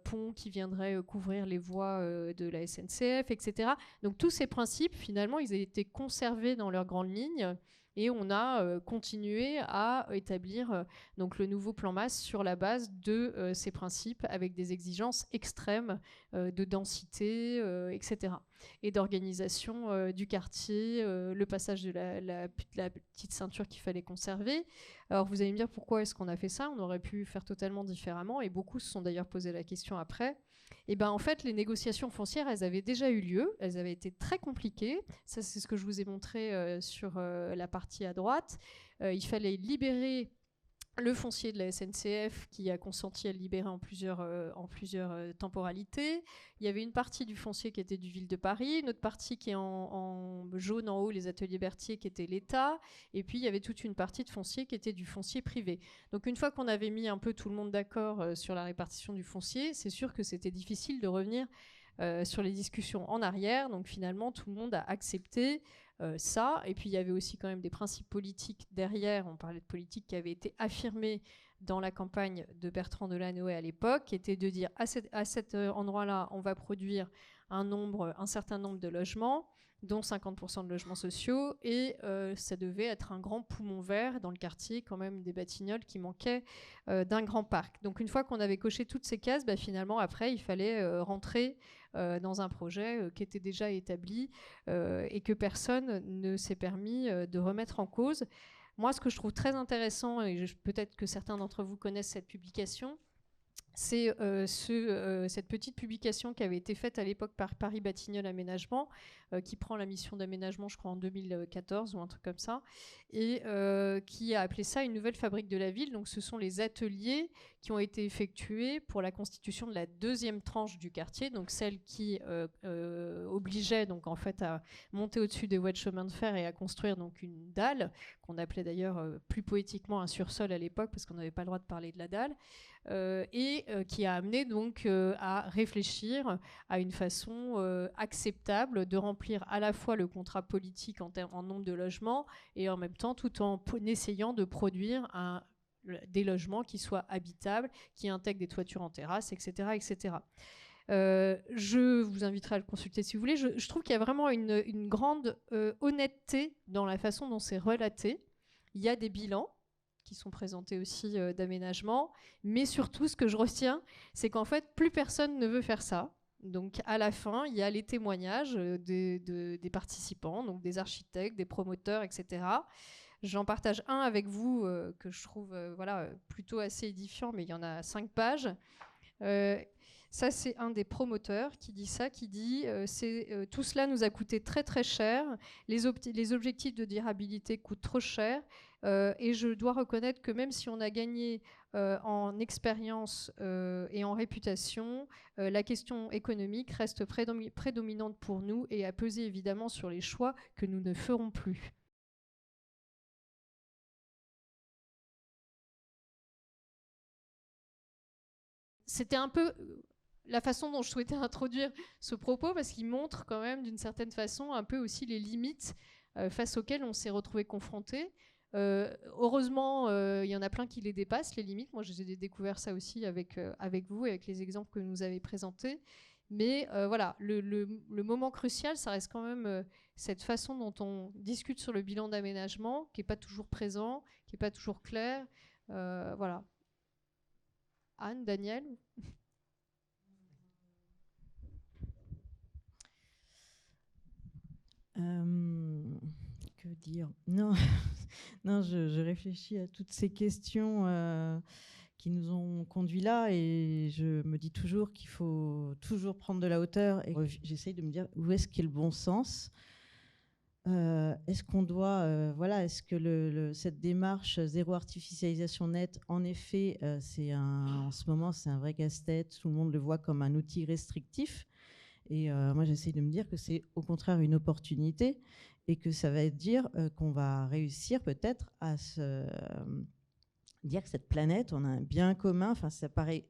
pont qui viendrait couvrir les voies de la SNCF, etc. Donc tous ces principes, finalement, ils ont été conservés dans leurs grandes lignes. Et on a continué à établir donc le nouveau plan masse sur la base de ces principes avec des exigences extrêmes de densité, etc. Et d'organisation du quartier, le passage de la petite ceinture qu'il fallait conserver. Alors vous allez me dire pourquoi est-ce qu'on a fait ça? On aurait pu faire totalement différemment, et beaucoup se sont d'ailleurs posé la question après. Et ben en fait, les négociations foncières, elles avaient déjà eu lieu, elles avaient été très compliquées. Ça, c'est ce que je vous ai montré sur la partie à droite. Il fallait libérer le foncier de la SNCF qui a consenti à le libérer en plusieurs temporalités. Il y avait une partie du foncier qui était du Ville de Paris, une autre partie qui est en jaune en haut, les ateliers Berthier, qui était l'État, et puis il y avait toute une partie de foncier qui était du foncier privé. Donc une fois qu'on avait mis un peu tout le monde d'accord sur la répartition du foncier, c'est sûr que c'était difficile de revenir sur les discussions en arrière. Donc finalement, tout le monde a accepté ça. Et puis il y avait aussi quand même des principes politiques derrière. On parlait de politique qui avait été affirmée dans la campagne de Bertrand Delanoë à l'époque, qui était de dire à cet endroit-là, on va produire un certain nombre de logements, dont 50% de logements sociaux, et ça devait être un grand poumon vert dans le quartier, quand même des Batignolles qui manquaient d'un grand parc. Donc une fois qu'on avait coché toutes ces cases, finalement après il fallait rentrer dans un projet qui était déjà établi et que personne ne s'est permis de remettre en cause. Moi, ce que je trouve très intéressant, et peut-être que certains d'entre vous connaissent cette publication, c'est cette petite publication qui avait été faite à l'époque par Paris Batignolles Aménagement, qui prend la mission d'aménagement, je crois, en 2014 ou un truc comme ça, et qui a appelé ça une nouvelle fabrique de la ville. Donc ce sont les ateliers qui ont été effectués pour la constitution de la deuxième tranche du quartier, donc celle qui obligeait donc en fait à monter au-dessus des voies de chemin de fer et à construire donc une dalle, qu'on appelait d'ailleurs plus poétiquement un sursol à l'époque, parce qu'on n'avait pas le droit de parler de la dalle. Qui a amené donc à réfléchir à une façon acceptable de remplir à la fois le contrat politique en nombre de logements et en même temps tout en essayant de produire des logements qui soient habitables, qui intègrent des toitures en terrasse, etc. etc. Je vous inviterai à le consulter si vous voulez. Je trouve qu'il y a vraiment une grande honnêteté dans la façon dont c'est relaté. Il y a des bilans qui sont présentés aussi d'aménagement. Mais surtout, ce que je retiens, c'est qu'en fait, plus personne ne veut faire ça. Donc, à la fin, il y a les témoignages des participants, donc des architectes, des promoteurs, etc. J'en partage un avec vous que je trouve plutôt assez édifiant, mais il y en a 5 pages. Ça, c'est un des promoteurs qui dit ça, qui dit tout cela nous a coûté très très cher, les objectifs de durabilité coûtent trop cher, et je dois reconnaître que même si on a gagné en expérience et en réputation, la question économique reste prédominante pour nous et a pesé évidemment sur les choix que nous ne ferons plus. C'était un peu la façon dont je souhaitais introduire ce propos, parce qu'il montre quand même d'une certaine façon un peu aussi les limites face auxquelles on s'est retrouvé confronté. Heureusement, il y en a plein qui les dépassent, les limites. Moi, j'ai découvert ça aussi avec vous et avec les exemples que vous avez présentés. Mais voilà, le moment crucial, ça reste quand même cette façon dont on discute sur le bilan d'aménagement, qui n'est pas toujours présent, qui n'est pas toujours clair. Voilà. Anne, Daniel? Que dire? Non, non, je réfléchis à toutes ces questions qui nous ont conduits là, et je me dis toujours qu'il faut toujours prendre de la hauteur, et j'essaye de me dire où est-ce qu'est le bon sens. Est-ce qu'on doit, est-ce que cette démarche zéro artificialisation nette, en effet, en ce moment, c'est un vrai casse-tête. Tout le monde le voit comme un outil restrictif. Et moi, j'essaie de me dire que c'est au contraire une opportunité, et que ça va dire qu'on va réussir peut-être à se dire que cette planète, on a un bien commun. Enfin, ça paraît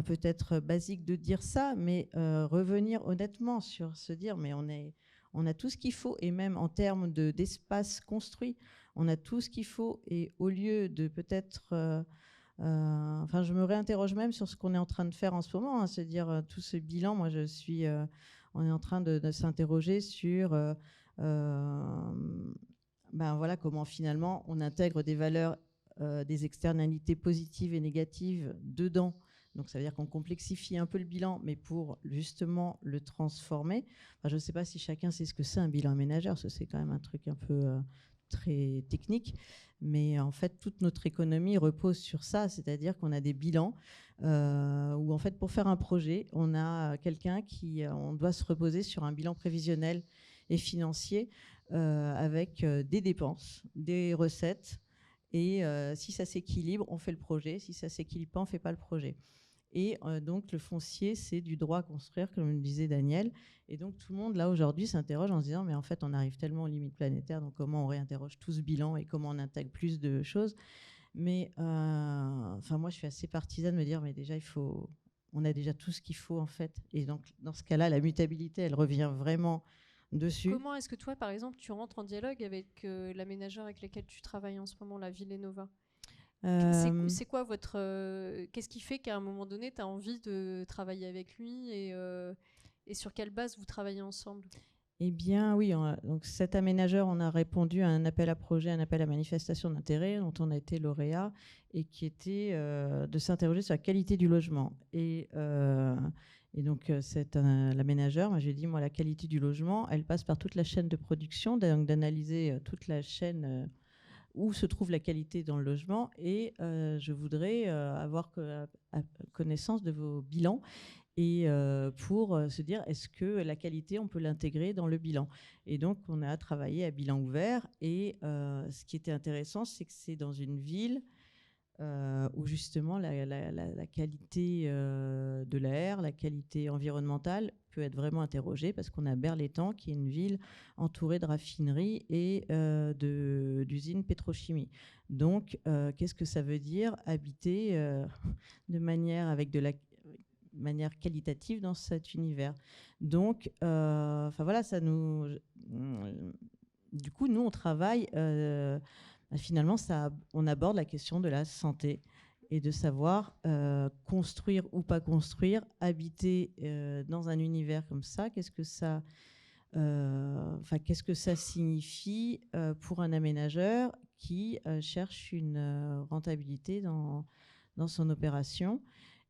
peut-être basique de dire ça, mais revenir honnêtement sur se dire, mais on a tout ce qu'il faut, et même en termes d'espace construit, on a tout ce qu'il faut, et au lieu de peut-être... je me réinterroge même sur ce qu'on est en train de faire en ce moment, hein, c'est-à-dire tout ce bilan. Moi, on est en train de s'interroger sur comment finalement on intègre des valeurs, des externalités positives et négatives dedans. Donc ça veut dire qu'on complexifie un peu le bilan, mais pour justement le transformer. Je ne sais pas si chacun sait ce que c'est un bilan aménageur, parce que c'est quand même un truc un peu très technique. Mais en fait, toute notre économie repose sur ça, c'est-à-dire qu'on a des bilans où en fait, pour faire un projet, on a quelqu'un on doit se reposer sur un bilan prévisionnel et financier avec des dépenses, des recettes, et si ça s'équilibre, on fait le projet. Si ça s'équilibre pas, on fait pas le projet. Et donc, le foncier, c'est du droit à construire, comme le disait Daniel. Et donc, tout le monde, là, aujourd'hui, s'interroge en se disant, mais en fait, on arrive tellement aux limites planétaires, donc comment on réinterroge tout ce bilan et comment on intègre plus de choses. Mais, moi, je suis assez partisane de me dire, mais déjà, on a déjà tout ce qu'il faut, en fait. Et donc, dans ce cas-là, la mutabilité, elle revient vraiment dessus. Comment est-ce que toi, par exemple, tu rentres en dialogue avec l'aménageur avec lequel tu travailles en ce moment, la Villanova ? C'est quoi votre... qu'est-ce qui fait qu'à un moment donné, tu as envie de travailler avec lui et sur quelle base vous travaillez ensemble ? Eh bien, oui. Donc cet aménageur, on a répondu à un appel à projet, un appel à manifestation d'intérêt dont on a été lauréat et qui était de s'interroger sur la qualité du logement. Et donc, l'aménageur, moi, j'ai dit, la qualité du logement, elle passe par toute la chaîne de production, donc d'analyser toute la chaîne où se trouve la qualité dans le logement. Et je voudrais avoir connaissance de vos bilans et pour se dire, est-ce que la qualité, on peut l'intégrer dans le bilan ? Et donc, on a travaillé à bilan ouvert. Et ce qui était intéressant, c'est que c'est dans une ville où justement la qualité de l'air, la qualité environnementale peut être vraiment interrogée, parce qu'on a Berlétan, qui est une ville entourée de raffineries et d'usines pétrochimie. Donc, qu'est-ce que ça veut dire habiter de manière avec manière qualitative dans cet univers. Donc, voilà, du coup, nous, on travaille. Finalement, on aborde la question de la santé et de savoir construire ou pas construire, habiter dans un univers comme ça. Qu'est-ce que ça signifie pour un aménageur qui cherche une rentabilité dans son opération?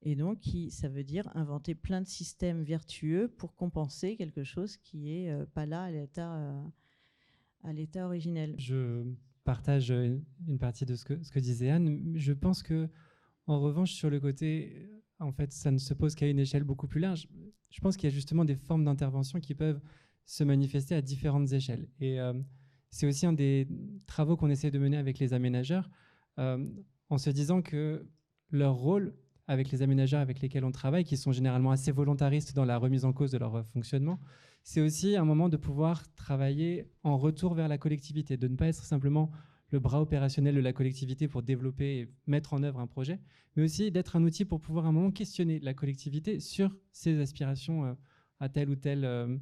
Et donc, ça veut dire inventer plein de systèmes vertueux pour compenser quelque chose qui n'est pas là à l'état originel. Je partage une partie de ce que disait Anne. Je pense que, en revanche, sur le côté, en fait, ça ne se pose qu'à une échelle beaucoup plus large. Je pense qu'il y a justement des formes d'intervention qui peuvent se manifester à différentes échelles. Et c'est aussi un des travaux qu'on essaie de mener avec les aménageurs, en se disant que leur rôle avec les aménageurs avec lesquels on travaille, qui sont généralement assez volontaristes dans la remise en cause de leur fonctionnement, c'est aussi un moment de pouvoir travailler en retour vers la collectivité, de ne pas être simplement le bras opérationnel de la collectivité pour développer et mettre en œuvre un projet, mais aussi d'être un outil pour pouvoir à un moment questionner la collectivité sur ses aspirations à telle ou telle,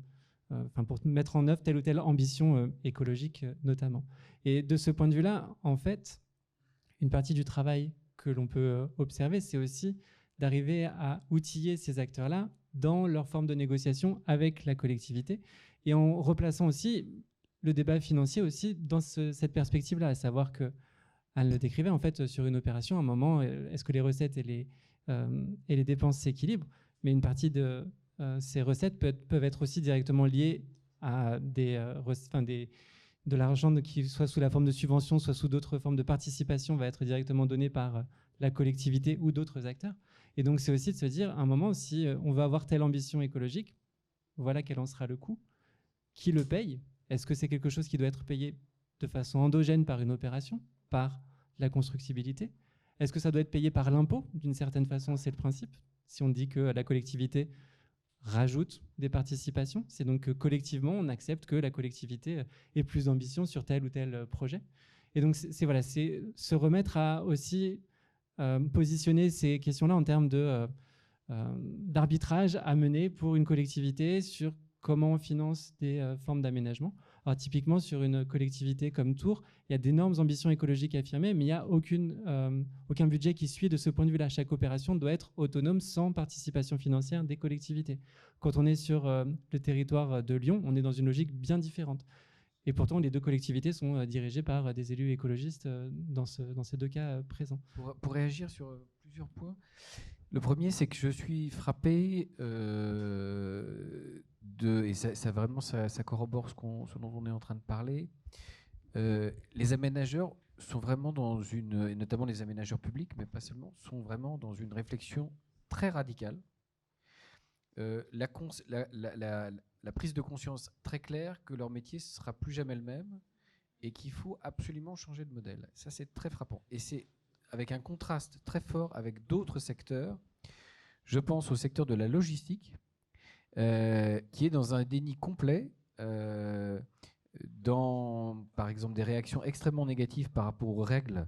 pour mettre en œuvre telle ou telle ambition écologique notamment. Et de ce point de vue-là, en fait, une partie du travail que l'on peut observer, c'est aussi d'arriver à outiller ces acteurs-là dans leur forme de négociation avec la collectivité, et en replaçant aussi le débat financier aussi dans cette perspective-là, à savoir que Anne le décrivait, en fait, sur une opération, à un moment, est-ce que les recettes et les dépenses s'équilibrent? Mais une partie de ces recettes peuvent être aussi directement liées à de l'argent qui soit sous la forme de subvention, soit sous d'autres formes de participation, va être directement donné par la collectivité ou d'autres acteurs. Et donc, c'est aussi de se dire, à un moment, si on veut avoir telle ambition écologique, voilà quel en sera le coût. Qui le paye? Est-ce que c'est quelque chose qui doit être payé de façon endogène par une opération, par la constructibilité? Est-ce que ça doit être payé par l'impôt? D'une certaine façon, c'est le principe. Si on dit que la collectivité rajoute des participations, c'est donc que collectivement, on accepte que la collectivité ait plus d'ambition sur tel ou tel projet. Et donc, c'est se remettre à aussi positionner ces questions-là en termes d'arbitrage à mener pour une collectivité sur comment on finance des formes d'aménagement. Alors typiquement, sur une collectivité comme Tours, il y a d'énormes ambitions écologiques affirmées, mais il n'y a aucun budget qui suit de ce point de vue-là. Chaque opération doit être autonome sans participation financière des collectivités. Quand on est sur le territoire de Lyon, on est dans une logique bien différente. Et pourtant, les deux collectivités sont dirigées par des élus écologistes dans ces deux cas présents. Pour réagir sur plusieurs points, le premier, c'est que je suis frappé et ça corrobore ce dont on est en train de parler. Les aménageurs sont vraiment et notamment les aménageurs publics, mais pas seulement, sont vraiment dans une réflexion très radicale. La prise de conscience très claire que leur métier ne sera plus jamais le même et qu'il faut absolument changer de modèle. Ça, c'est très frappant. Et c'est avec un contraste très fort avec d'autres secteurs. Je pense au secteur de la logistique, qui est dans un déni complet, dans, par exemple, des réactions extrêmement négatives par rapport aux règles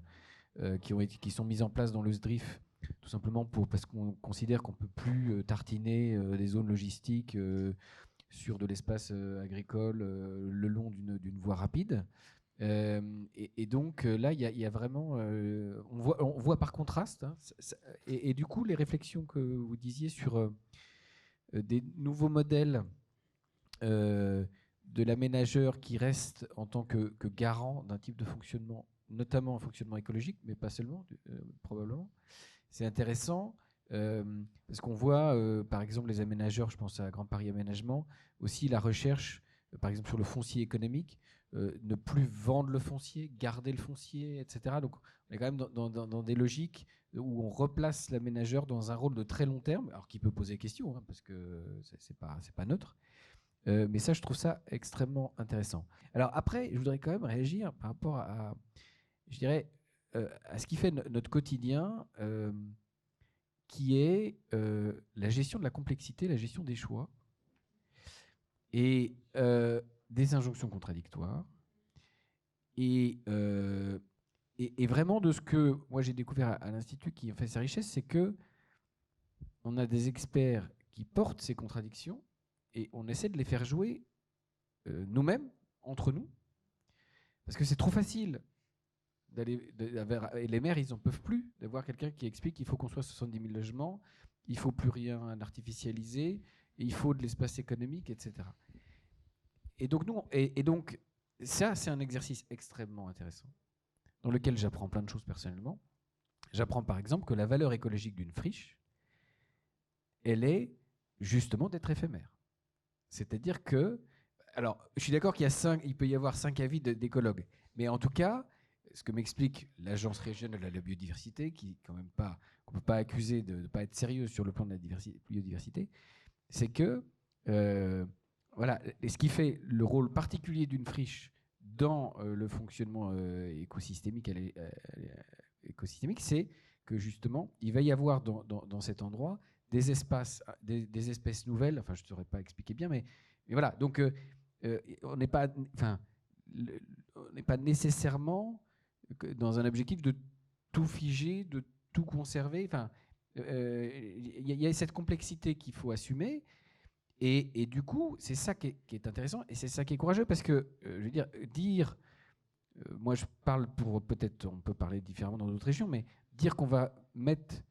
qui sont mises en place dans le SDRIF, tout simplement parce qu'on considère qu'on ne peut plus tartiner des zones logistiques sur de l'espace agricole le long d'une voie rapide. Et donc là, il y a vraiment, on voit par contraste, hein, et du coup, les réflexions que vous disiez sur des nouveaux modèles de l'aménageur qui reste en tant que garant d'un type de fonctionnement, notamment un fonctionnement écologique, mais pas seulement, probablement. C'est intéressant parce qu'on voit, par exemple, les aménageurs, je pense à Grand Paris Aménagement, aussi la recherche, par exemple, sur le foncier économique, ne plus vendre le foncier, garder le foncier, etc. Donc, on est quand même dans des logiques où on replace l'aménageur dans un rôle de très long terme, alors qu'il peut poser question, hein, parce que c'est pas neutre. Mais ça, je trouve ça extrêmement intéressant. Alors après, je voudrais quand même réagir par rapport à je dirais, à ce qui fait notre quotidien, qui est la gestion de la complexité, la gestion des choix, et des injonctions contradictoires, et vraiment de ce que moi j'ai découvert à l'Institut qui fait sa richesse, c'est que on a des experts qui portent ces contradictions, et on essaie de les faire jouer nous-mêmes, entre nous, parce que c'est trop facile et les maires, ils n'en peuvent plus d'avoir quelqu'un qui explique qu'il faut construire 70 000 logements, il ne faut plus rien artificialiser, il faut de l'espace économique, etc. Et donc, donc ça, c'est un exercice extrêmement intéressant, dans lequel j'apprends plein de choses personnellement. J'apprends par exemple que la valeur écologique d'une friche, elle est justement d'être éphémère. C'est-à-dire que, alors, je suis d'accord il peut y avoir 5 avis d'écologues, mais en tout cas, ce que m'explique l'Agence régionale de la biodiversité, qui quand même pas, qu'on ne peut pas accuser de ne pas être sérieux sur le plan de la biodiversité, c'est que voilà, et ce qui fait le rôle particulier d'une friche dans le fonctionnement écosystémique, écosystémique, c'est que justement, il va y avoir dans cet endroit des des espèces nouvelles. Enfin, je ne saurais pas expliquer bien, mais voilà. Donc, on n'est pas, on n'est pas nécessairement dans un objectif de tout figer, de tout conserver. Enfin, il y a cette complexité qu'il faut assumer. Et du coup, c'est ça qui est intéressant et c'est ça qui est courageux parce que, je veux dire, moi je parle pour, peut-être on peut parler différemment dans d'autres régions, mais dire qu'on va mettre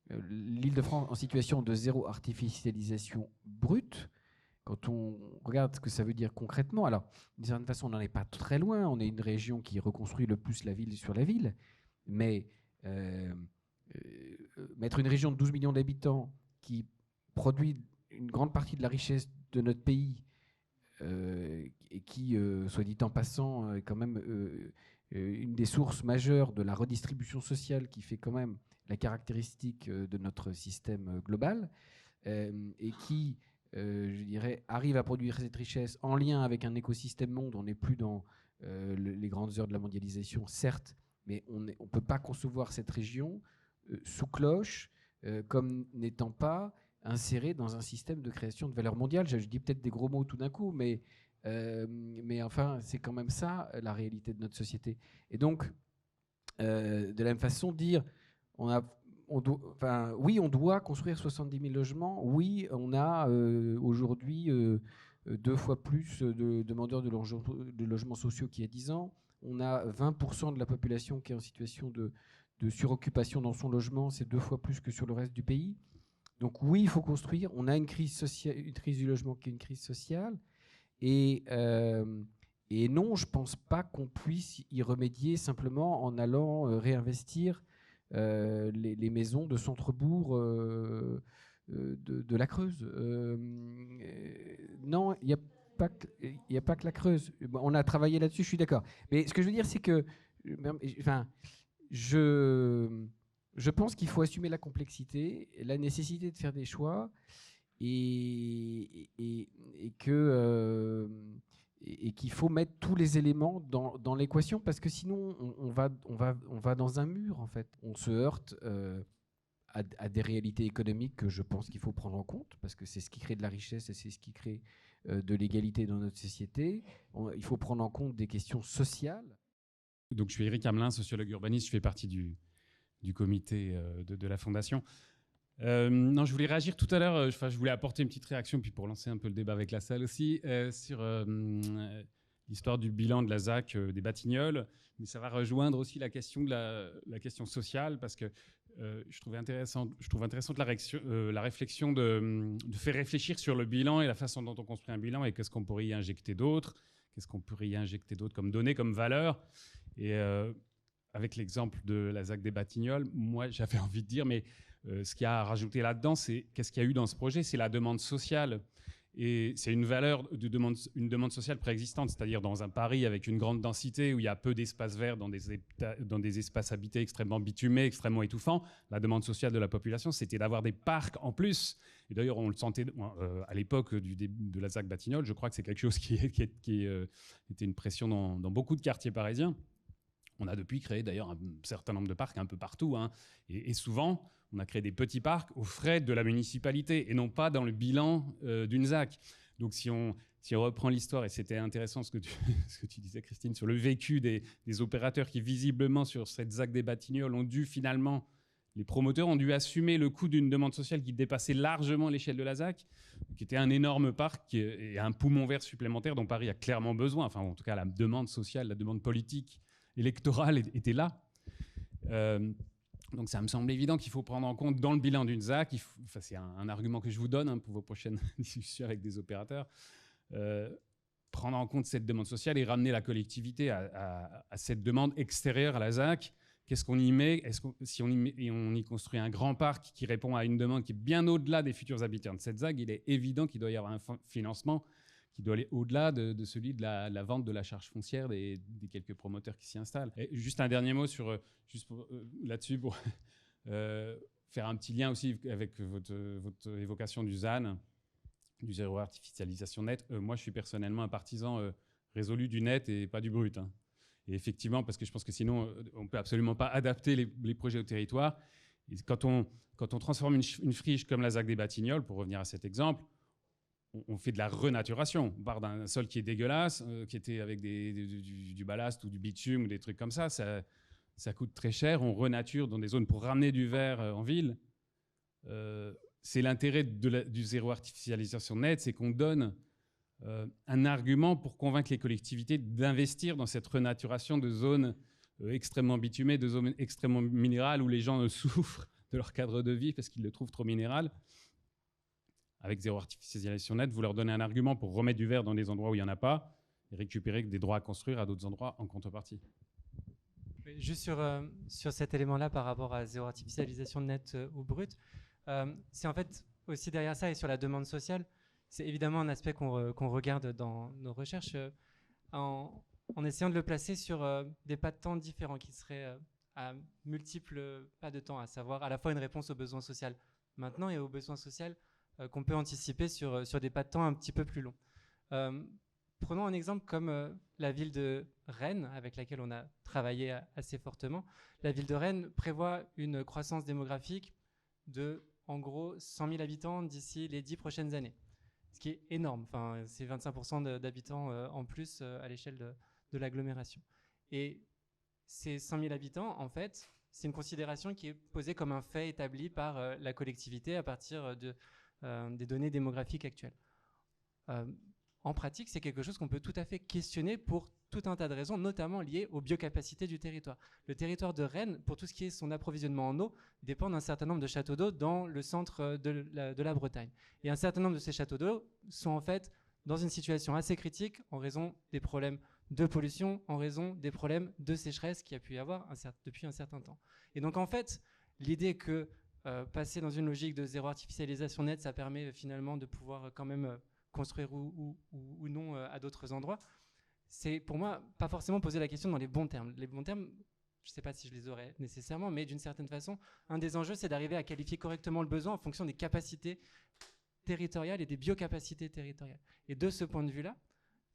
l'Île-de-France en situation de zéro artificialisation brute, quand on regarde ce que ça veut dire concrètement, alors d'une certaine façon on n'en est pas très loin, on est une région qui reconstruit le plus la ville sur la ville, mais mettre une région de 12 millions d'habitants qui produit une grande partie de la richesse de notre pays et qui, soit dit en passant, est quand même une des sources majeures de la redistribution sociale qui fait quand même la caractéristique de notre système global et qui, je dirais, arrive à produire cette richesse en lien avec un écosystème monde. On n'est plus dans les grandes heures de la mondialisation, certes, mais on ne peut pas concevoir cette région sous cloche comme n'étant pas inséré dans un système de création de valeur mondiale. Je dis peut-être des gros mots tout d'un coup, mais enfin, c'est quand même ça la réalité de notre société. Et donc, de la même façon, dire, oui, on doit construire 70 000 logements. Oui, on a aujourd'hui 2 fois plus de demandeurs de logements sociaux qu'il y a 10 ans. On a 20% de la population qui est en situation de suroccupation dans son logement. C'est 2 fois plus que sur le reste du pays. Donc oui, il faut construire. On a une crise sociale, une crise du logement qui est une crise sociale. Et non, je ne pense pas qu'on puisse y remédier simplement en allant réinvestir les maisons de centre-bourg de la Creuse. Non, il n'y a pas que la Creuse. On a travaillé là-dessus, je suis d'accord. Mais ce que je veux dire, c'est que je pense qu'il faut assumer la complexité, la nécessité de faire des choix et qu'il faut mettre tous les éléments dans l'équation parce que sinon on va dans un mur en fait. On se heurte à des réalités économiques que je pense qu'il faut prendre en compte parce que c'est ce qui crée de la richesse et c'est ce qui crée de l'égalité dans notre société. Il faut prendre en compte des questions sociales. Donc je suis Éric Hamelin, sociologue urbaniste, je fais partie du comité de la Fondation. Non, je voulais réagir tout à l'heure, je voulais apporter une petite réaction, puis pour lancer un peu le débat avec la salle aussi, sur l'histoire du bilan de la ZAC des Batignolles, mais ça va rejoindre aussi la question de la question sociale, parce que je trouve intéressante la réflexion de faire réfléchir sur le bilan et la façon dont on construit un bilan et qu'est-ce qu'on pourrait y injecter d'autre, comme données, comme valeur. Et avec l'exemple de la ZAC des Batignolles, moi j'avais envie de dire, mais ce qu'il y a à rajouter là-dedans, c'est qu'est-ce qu'il y a eu dans ce projet, c'est la demande sociale. Et c'est une valeur une demande sociale préexistante, c'est-à-dire dans un Paris avec une grande densité où il y a peu d'espaces verts, dans des espaces habités extrêmement bitumés, extrêmement étouffants. La demande sociale de la population, c'était d'avoir des parcs en plus. Et d'ailleurs, on le sentait à l'époque du début de la ZAC Batignolles. Je crois que c'est quelque chose qui était une pression dans beaucoup de quartiers parisiens. On a depuis créé d'ailleurs un certain nombre de parcs un peu partout. Hein. Et souvent, on a créé des petits parcs aux frais de la municipalité et non pas dans le bilan d'une ZAC. Donc si on reprend l'histoire, et c'était intéressant ce que tu disais, Christine, sur le vécu des opérateurs qui visiblement sur cette ZAC des Batignolles les promoteurs ont dû assumer le coût d'une demande sociale qui dépassait largement l'échelle de la ZAC, qui était un énorme parc et un poumon vert supplémentaire dont Paris a clairement besoin. Enfin, en tout cas, la demande sociale, la demande politique, électorale était là. Donc ça me semble évident qu'il faut prendre en compte dans le bilan d'une ZAC, c'est un argument que je vous donne pour vos prochaines discussions avec des opérateurs, prendre en compte cette demande sociale et ramener la collectivité à cette demande extérieure à la ZAC. Qu'est-ce qu'on y met ? Si on y construit un grand parc qui répond à une demande qui est bien au-delà des futurs habitants de cette ZAC, il est évident qu'il doit y avoir un financement qui doit aller au-delà de celui de la vente de la charge foncière des quelques promoteurs qui s'y installent. Et juste un dernier mot là-dessus pour faire un petit lien aussi avec votre évocation du ZAN, du zéro artificialisation nette. Moi, je suis personnellement un partisan résolu du net et pas du brut. Hein. Et effectivement, parce que je pense que sinon, on ne peut absolument pas adapter les projets au territoire. Et quand on transforme une friche comme la ZAC des Batignolles, pour revenir à cet exemple, on fait de la renaturation. On part d'un sol qui est dégueulasse, qui était avec du ballast ou du bitume ou des trucs comme ça. Ça coûte très cher. On renature dans des zones pour ramener du vert en ville. C'est l'intérêt du zéro artificialisation net, c'est qu'on donne un argument pour convaincre les collectivités d'investir dans cette renaturation de zones extrêmement bitumées, de zones extrêmement minérales où les gens souffrent de leur cadre de vie parce qu'ils le trouvent trop minéral. Avec zéro artificialisation nette, vous leur donnez un argument pour remettre du vert dans des endroits où il n'y en a pas et récupérer des droits à construire à d'autres endroits en contrepartie. Juste sur cet élément-là par rapport à zéro artificialisation nette ou brute, c'est en fait aussi derrière ça et sur la demande sociale, c'est évidemment un aspect qu'on regarde dans nos recherches en essayant de le placer sur des pas de temps différents qui seraient à multiples pas de temps, à savoir à la fois une réponse aux besoins sociaux maintenant et aux besoins sociaux qu'on peut anticiper sur des pas de temps un petit peu plus longs. Prenons un exemple comme la ville de Rennes, avec laquelle on a travaillé assez fortement. La ville de Rennes prévoit une croissance démographique de, en gros, 100 000 habitants d'ici les 10 prochaines années. Ce qui est énorme. Enfin, c'est 25% d'habitants en plus à l'échelle de l'agglomération. Et ces 100 000 habitants, en fait, c'est une considération qui est posée comme un fait établi par la collectivité à partir des données démographiques actuelles. En pratique, c'est quelque chose qu'on peut tout à fait questionner pour tout un tas de raisons, notamment liées aux biocapacités du territoire. Le territoire de Rennes, pour tout ce qui est son approvisionnement en eau, dépend d'un certain nombre de châteaux d'eau dans le centre de la Bretagne. Et un certain nombre de ces châteaux d'eau sont en fait dans une situation assez critique en raison des problèmes de pollution, en raison des problèmes de sécheresse qu'il y a pu y avoir depuis un certain temps. Et donc en fait, l'idée que passer dans une logique de zéro artificialisation nette, ça permet finalement de pouvoir quand même construire ou non à d'autres endroits, c'est pour moi pas forcément poser la question dans les bons termes. Les bons termes, je ne sais pas si je les aurais nécessairement, mais d'une certaine façon, un des enjeux, c'est d'arriver à qualifier correctement le besoin en fonction des capacités territoriales et des biocapacités territoriales. Et de ce point de vue-là,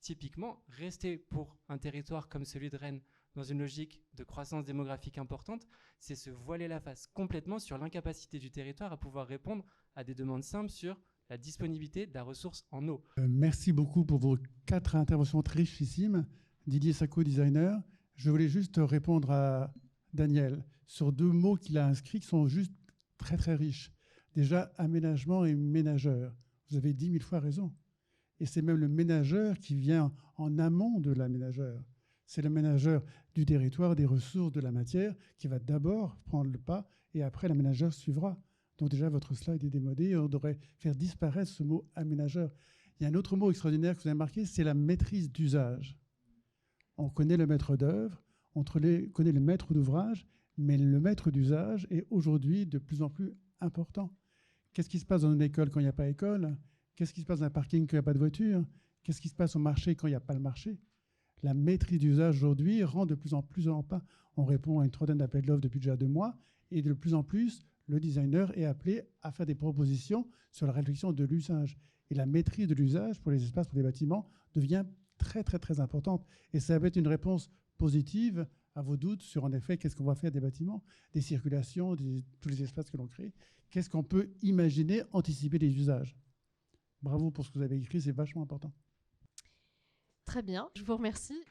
typiquement, rester pour un territoire comme celui de Rennes dans une logique de croissance démographique importante, c'est se voiler la face complètement sur l'incapacité du territoire à pouvoir répondre à des demandes simples sur la disponibilité de la ressource en eau. Merci beaucoup pour vos 4 interventions très richissimes. Didier Sacco, designer. Je voulais juste répondre à Daniel sur 2 mots qu'il a inscrits qui sont juste très très riches. Déjà, aménagement et ménageur. Vous avez 10 000 fois raison. Et c'est même le ménageur qui vient en amont de l'aménageur. C'est le ménageur du territoire, des ressources, de la matière, qui va d'abord prendre le pas et après l'aménageur suivra. Donc déjà, votre slide est démodé et on devrait faire disparaître ce mot aménageur. Il y a un autre mot extraordinaire que vous avez marqué, c'est la maîtrise d'usage. On connaît le maître d'œuvre, on connaît le maître d'ouvrage, mais le maître d'usage est aujourd'hui de plus en plus important. Qu'est-ce qui se passe dans une école quand il n'y a pas d'école? Qu'est-ce qui se passe dans un parking quand il n'y a pas de voiture? Qu'est-ce qui se passe au marché quand il n'y a pas le marché? La maîtrise d'usage aujourd'hui rend de plus en plus en pas. On répond à une trentaine d'appels d'offres depuis déjà 2 mois et de plus en plus, le designer est appelé à faire des propositions sur la réflexion de l'usage. Et la maîtrise de l'usage pour les espaces, pour les bâtiments, devient très, très, très importante. Et ça va être une réponse positive à vos doutes sur, en effet, qu'est-ce qu'on va faire des bâtiments, des circulations, tous les espaces que l'on crée. Qu'est-ce qu'on peut imaginer, anticiper les usages. Bravo pour ce que vous avez écrit, c'est vachement important. Très bien, je vous remercie.